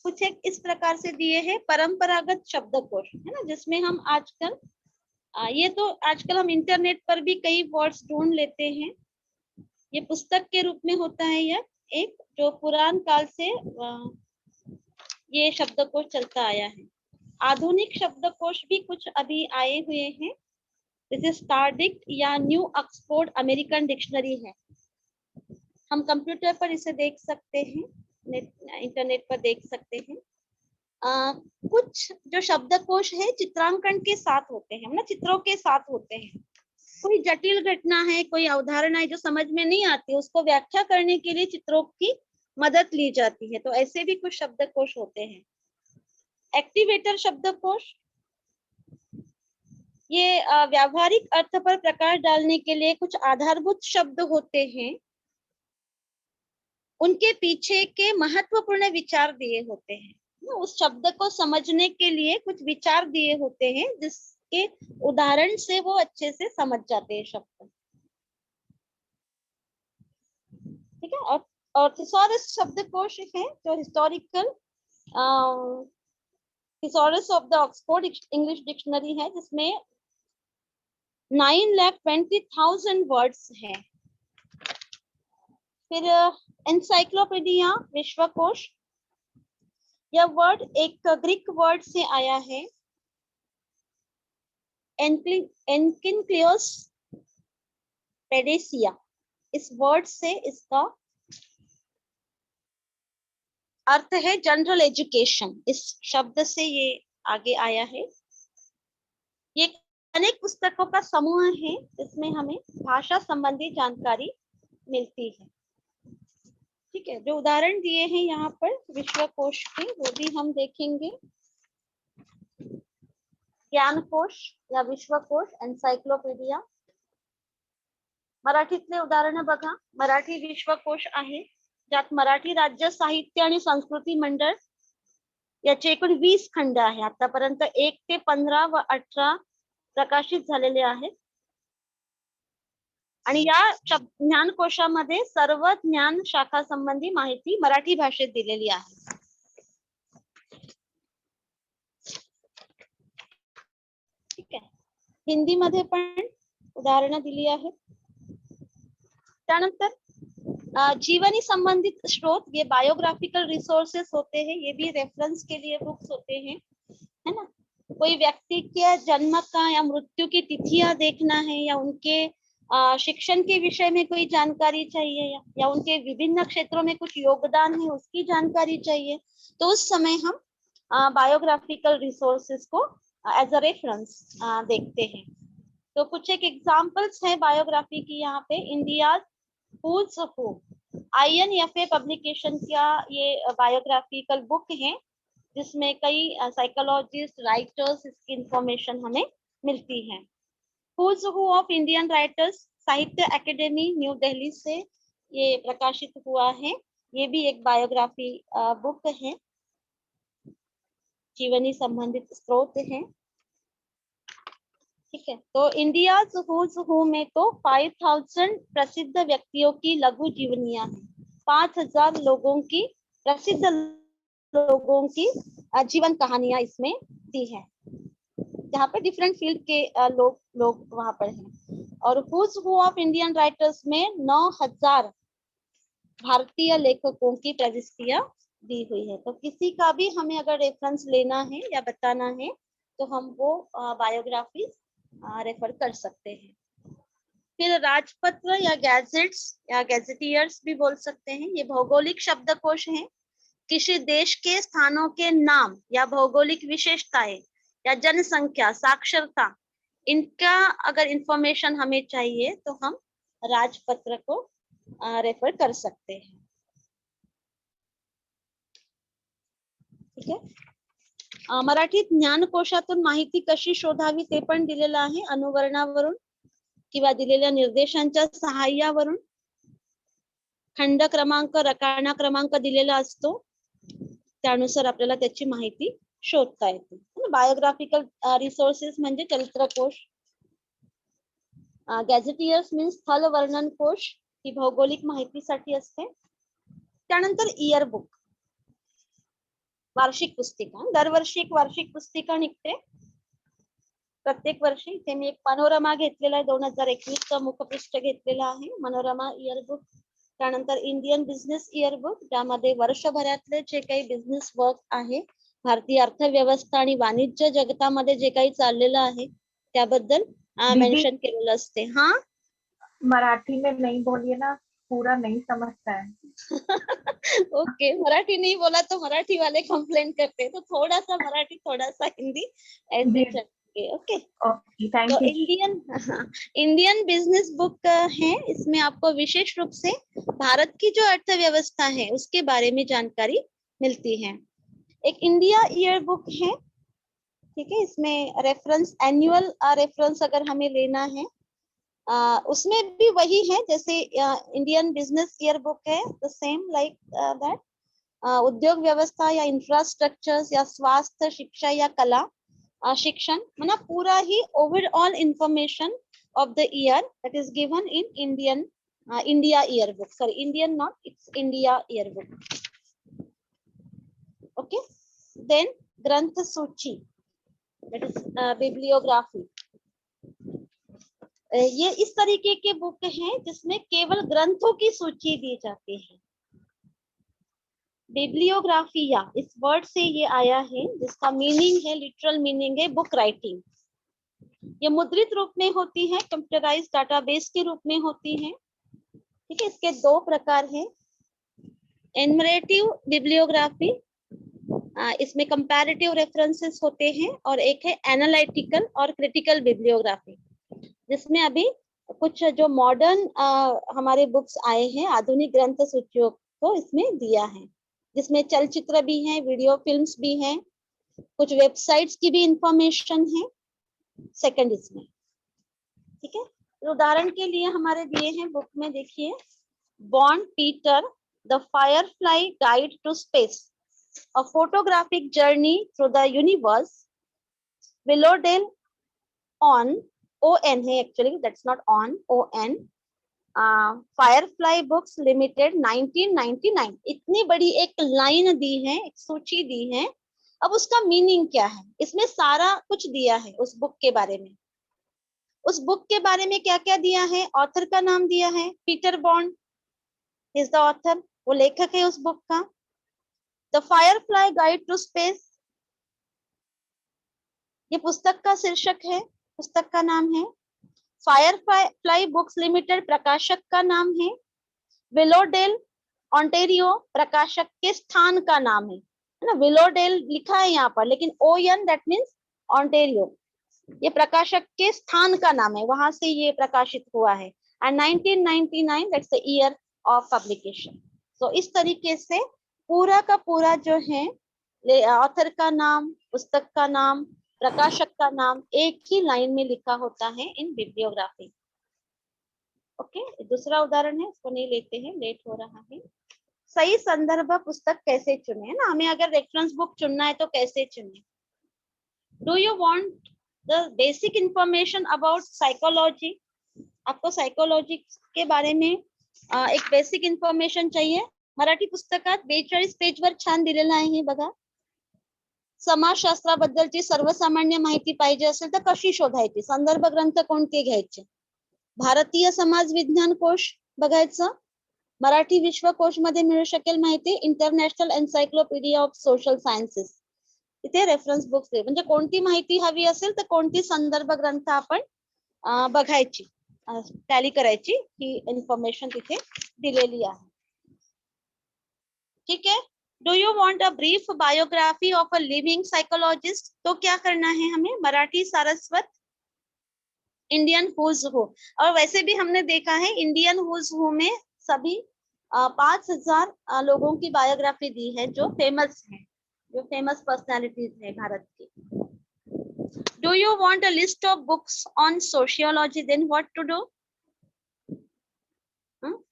कुछ एक इस प्रकार से दिए हैं परंपरागत शब्दकोश, है ना, जिसमें हम आजकल ये तो आजकल हम इंटरनेट पर भी कई वर्ड्स ढूंढ लेते हैं। ये पुस्तक के रूप में होता है, यह एक जो पुरान काल से ये शब्दकोश चलता आया है। आधुनिक शब्दकोश भी कुछ अभी आए हुए हैं, जैसे स्टारडिक्ट या न्यू ऑक्सफोर्ड अमेरिकन डिक्शनरी है। हम कंप्यूटर पर इसे देख सकते हैं, इंटरनेट पर देख सकते हैं। कुछ जो शब्दकोश है चित्रांकन के साथ होते हैं, ना, चित्रों के साथ होते हैं। कोई जटिल घटना है, कोई अवधारणा है जो समझ में नहीं आती, उसको व्याख्या करने के लिए चित्रों की मदद ली जाती है। तो ऐसे भी कुछ शब्दकोश होते हैं। एक्टिवेटर शब्दकोश, ये व्यावहारिक अर्थ पर प्रकाश डालने के लिए कुछ आधारभूत शब्द होते हैं, उनके पीछे के महत्वपूर्ण विचार दिए होते हैं। उस शब्द को समझने के लिए कुछ विचार दिए होते हैं, जिसके उदाहरण से वो अच्छे से समझ जाते हैं शब्द। ठीक है। और थिसॉरस शब्दकोश है जो historical thesaurus of the Oxford English dictionary है, जिसमें 9,20,000 वर्ड्स हैं। फिर एनसाइक्लोपीडिया विश्वकोश, यह वर्ड एक ग्रीक वर्ड से आया है, एनकिनक्लियोस पेडेसिया। इस वर्ड से इसका अर्थ है जनरल एजुकेशन। इस शब्द से ये आगे आया है। ये अनेक पुस्तकों का समूह है जिसमें हमें भाषा संबंधी जानकारी मिलती है। ठीक है, जो उदाहरण दिए हैं यहाँ पर विश्वकोश के, वो भी हम देखेंगे। ज्ञानकोश या विश्वकोश, एन्साइक्लोपीडिया। मराठीतले उदाहरण बघा, मराठी विश्वकोश आहे, ज्यात मराठी राज्य साहित्य आणि संस्कृती मंडळ याचे एकूण 20 खंड आहे। आतापर्यंत 1 ते 15 व 18 प्रकाशित झालेले आहेत। आणि या ज्ञानकोशामध्ये सर्व ज्ञान शाखा संबंधी माहिती मराठी भाषेत दिलेली आहे। ठीक आहे, हिंदी मध्ये पण उदाहरणं दिली आहेत। त्यानंतर जीवनी संबंधित स्रोत, ये बायोग्राफिकल रिसोर्सेस होते हैं, ये भी रेफरेंस के लिए बुक्स होते हैं, है ना। कोई व्यक्ति के जन्म का या मृत्यु की तिथियां देखना है, या उनके शिक्षण के विषय में कोई जानकारी चाहिए, या उनके विभिन्न क्षेत्रों में कुछ योगदान है उसकी जानकारी चाहिए, तो उस समय हम बायोग्राफिकल रिसोर्सेस को एज अ रेफरेंस देखते हैं। तो कुछ एक एग्जांपल्स है बायोग्राफी की यहाँ पे। India Who's Who, INFA publication का ये बायोग्राफिकल बुक है, जिसमें कई साइकोलॉजिस्ट, राइटर्स, इसकी इंफॉर्मेशन हमें मिलती है। Who's Who of Indian writers, साहित्य एकेडमी न्यू दिल्ली से ये प्रकाशित हुआ है। ये भी एक बायोग्राफी बुक है, जीवनी संबंधित स्रोत है। ठीक है, तो इंडिया Who's Who में तो 5,000 प्रसिद्ध व्यक्तियों की लघु जीवनियां हैं। 5,000 लोगों की, प्रसिद्ध लोगों की जीवन कहानियां इसमें दी है, जहाँ पे डिफरेंट फील्ड के लोग वहां पर हैं। और Who's Who of Indian writers में 9,000 भारतीय लेखकों की प्रविष्टियां दी हुई है। तो किसी का भी हमें अगर रेफरेंस लेना है या बताना है, तो हम वो बायोग्राफी रेफर कर सकते हैं। फिर राजपत्र या गैजेट्स या गैजेटियर्स भी बोल सकते हैं, ये भौगोलिक शब्दकोश हैं। किसी देश के स्थानों के नाम या भौगोलिक विशेषताएं या जनसंख्या, साक्षरता, इनका अगर इंफॉर्मेशन हमें चाहिए तो हम राजपत्र को रेफर कर सकते हैं। ठीक है, मराठीत ज्ञानकोशातून माहिती कशी शोधावी ते पण दिलेलं आहे, अनुवर्णावरून किंवा दिलेल्या निर्देशांच्या सहाय्यावरून। खंड क्रमांक, रकाना क्रमांक दिलेला असतो, त्यानुसार आपल्याला त्याची माहिती शोधता येते। बायोग्राफिकल रिसोर्सेस म्हणजे चरित्रकोश, गॅझेटियर्स मीन्स स्थल वर्णन कोश, ही भौगोलिक माहितीसाठी असते. त्यानंतर इयर बुक, वार्षिक पुस्तिका. दरवर्षी एक वार्षिक पुस्तिका निघते प्रत्येक वर्षी. इथे मी एक पॅनोरमा घेतलेला आहे, 2021 चा मुखपृष्ठ घेतलेला आहे, मनोरमा इयर बुक. त्यानंतर इंडियन बिझनेस इयर बुक, ज्यामध्ये वर्षभरातले जे काही बिझनेस वर्क आहे, भारतीय अर्थव्यवस्था आणि वाणिज्य जगतामध्ये जे काही चाललेलं आहे त्याबद्दल मेंशन केलेलं असते. हाँ मराठी में नहीं बोलिए ना, पूरा नहीं समझता है. ओके, मराठी नहीं बोला तो मराठी वाले कंप्लेंट करते हैं, तो थोड़ा सा मराठी थोड़ा सा हिंदी ऐसे जी. चलेंगे. ओके, ओके, थैंक तो यू. इंडियन बिजनेस बुक है. इसमें आपको विशेष रूप से भारत की जो अर्थव्यवस्था है उसके बारे में जानकारी मिलती है. एक इंडिया ईयर बुक है, ठीक है. इसमें रेफरेंस, एनुअल रेफरेंस अगर हमें लेना है, उसमें भी वही है जैसे इंडियन बिजनेस ईयर बुक है, द सेम लाइक दैट. उद्योग व्यवस्था या इंफ्रास्ट्रक्चर्स या स्वास्थ्य, शिक्षा या कला, शिक्षण, मतलब पूरा ही overall information of the year that is given in Indian India year book. Sorry, Indian not, it's India year book. Okay, then ग्रंथ सूची, दैट इज बिब्लियोग्राफी. ये इस तरीके के बुक हैं जिसमें केवल ग्रंथों की सूची दी जाती है. बिब्लियोग्राफिया इस वर्ड से ये आया है, जिसका मीनिंग है, लिटरल मीनिंग है बुक राइटिंग. ये मुद्रित रूप में होती है, कंप्यूटराइज्ड डाटाबेस के रूप में होती है, ठीक है. इसके दो प्रकार हैं. एनमरेटिव बिब्लियोग्राफी, इसमें कंपैरेटिव रेफरेंसेस होते हैं, और एक है एनालिटिकल और क्रिटिकल बिब्लियोग्राफी, जिसमें अभी कुछ जो मॉडर्न हमारे बुक्स आए हैं, आधुनिक ग्रंथ सूचियों को इसमें दिया है, जिसमें चलचित्र भी हैं, वीडियो फिल्म्स भी हैं, कुछ वेबसाइट्स की भी इंफॉर्मेशन है सेकंड इसमें, ठीक है. तो उदाहरण के लिए हमारे दिए हैं बुक में, देखिए, Bond Peter, the Firefly guide to space, a photographic journey through the universe, Willowdale on, ON है actually, that's not on, ON, Firefly Books Limited 1999. इतनी बड़ी एक लाइन दी है, एक सूची दी है. अब उसका मीनिंग क्या है, इसमें सारा कुछ दिया है उस बुक के बारे में. उस बुक के बारे में क्या क्या दिया है, ऑथर का नाम दिया है, Peter Bond is the author, वो लेखक है उस बुक का. The Firefly guide to space, ये पुस्तक का शीर्षक है, पुस्तक का नाम है. फायरफ्लाई बुक्स लिमिटेड प्रकाशक का नाम है. विलोडेल ऑन्टेरियो प्रकाशक के स्थान का नाम है ना. विलोडेल लिखा है यहाँ पर, लेकिन ON दैट मीन्स ऑन्टेरियो, ये प्रकाशक के स्थान का नाम है, वहां से ये प्रकाशित हुआ है. And 1999 that's the year of publication. तो इस तरीके से पूरा का पूरा जो है, ऑथर का नाम, पुस्तक का नाम, प्रकाशक का नाम एक ही लाइन में लिखा होता है इन बिब्लियोग्राफी. ओके, दूसरा उदाहरण है, उसको नहीं लेते हैं, लेट हो रहा है. सही संदर्भ पुस्तक कैसे चुने, है ना. हमें अगर रेफरेंस बुक चुनना है तो कैसे चुने. Do you want the basic information about psychology, आपको सायकोलॉजी के बारे में एक बेसिक इन्फॉर्मेशन चाहिए. मराठी पुस्तकात 42 पेजवर छान दिलेलं आहे बघा. समाजशास्त्राबद्दलची सर्वसामान्य माहिती पाहिजे असेल तर कशी शोधायची, संदर्भ ग्रंथ कोणते घ्यायचे. भारतीय समाज विज्ञान कोश बघायचं, मराठी विश्वकोश मध्ये मिळू शकेल माहिती, international encyclopaedia of social sciences, इथे रेफरन्स बुक्स आहे. म्हणजे कोणती माहिती हवी असेल तर कोणती संदर्भ ग्रंथ आपण बघायची, टॅली करायची, ही इन्फॉर्मेशन तिथे दिलेली आहे. ठीक है. Do you want a brief biography of a living psychologist, तो क्या करना है हमें, मराठी सारस्वत इंडियन हुज हू. और वैसे भी हमने देखा है इंडियन हुज हू में सभी 5000 लोगों की बायोग्राफी दी है जो फेमस है, जो फेमस पर्सनालिटीज है भारत की. Do you want a list of books on sociology, then what to do.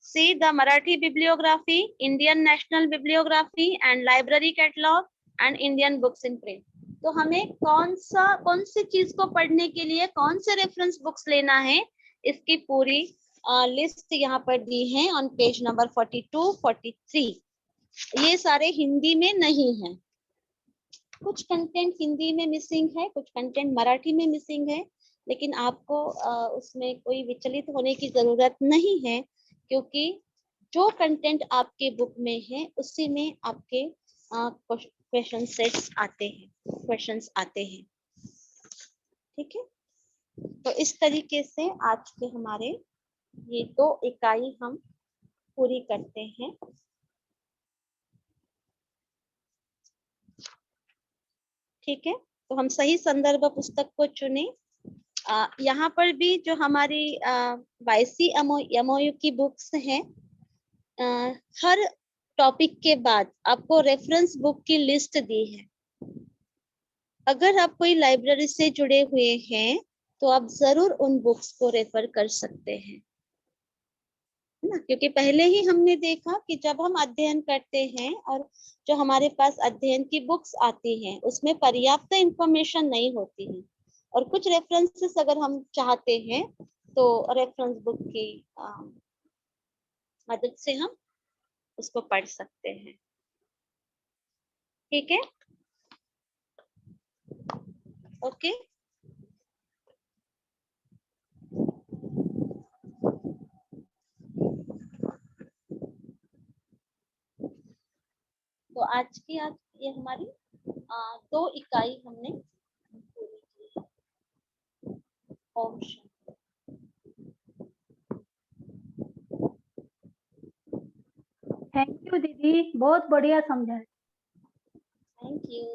See the Marathi bibliography, Indian National Bibliography and Library Catalog and Indian Books in Print. तो हमें कौन सी चीज को पढ़ने के लिए कौन से रेफरेंस बुक्स लेना है, इसकी पूरी लिस्ट यहाँ पर दी है ऑन पेज नंबर 42, 43। ये सारे हिंदी में नहीं है, कुछ कंटेंट हिंदी में मिसिंग है, कुछ कंटेंट मराठी में मिसिंग है, लेकिन आपको उसमें कोई विचलित होने की जरूरत नहीं है, क्योंकि जो कंटेंट आपके बुक में है उसी में आपके क्वेश्चन सेट्स आते हैं, क्वेश्चंस आते हैं। ठीक है, तो इस तरीके से आज के हमारे ये 2 इकाई हम पूरी करते हैं। ठीक है, तो हम सही संदर्भ पुस्तक को चुने। यहाँ पर भी जो हमारी YC-MOU की बुक्स हैं, हर टॉपिक के बाद आपको रेफरेंस बुक की लिस्ट दी है। अगर आप कोई लाइब्रेरी से जुड़े हुए हैं तो आप जरूर उन बुक्स को रेफर कर सकते हैं, है ना, क्योंकि पहले ही हमने देखा कि जब हम अध्ययन करते हैं और जो हमारे पास अध्ययन की बुक्स आती हैं उसमें पर्याप्त इंफॉर्मेशन नहीं होती है, और कुछ रेफरेंसेस अगर हम चाहते हैं तो रेफरेंस बुक की मदद से हम उसको पढ़ सकते हैं। ठीक है, ओके। तो आज ये हमारी 2 इकाई हमने पूरी की है। ओम शांति। थैंक यू दीदी, बहुत बढ़िया समझाया। Thank you.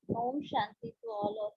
Om Shanti to all of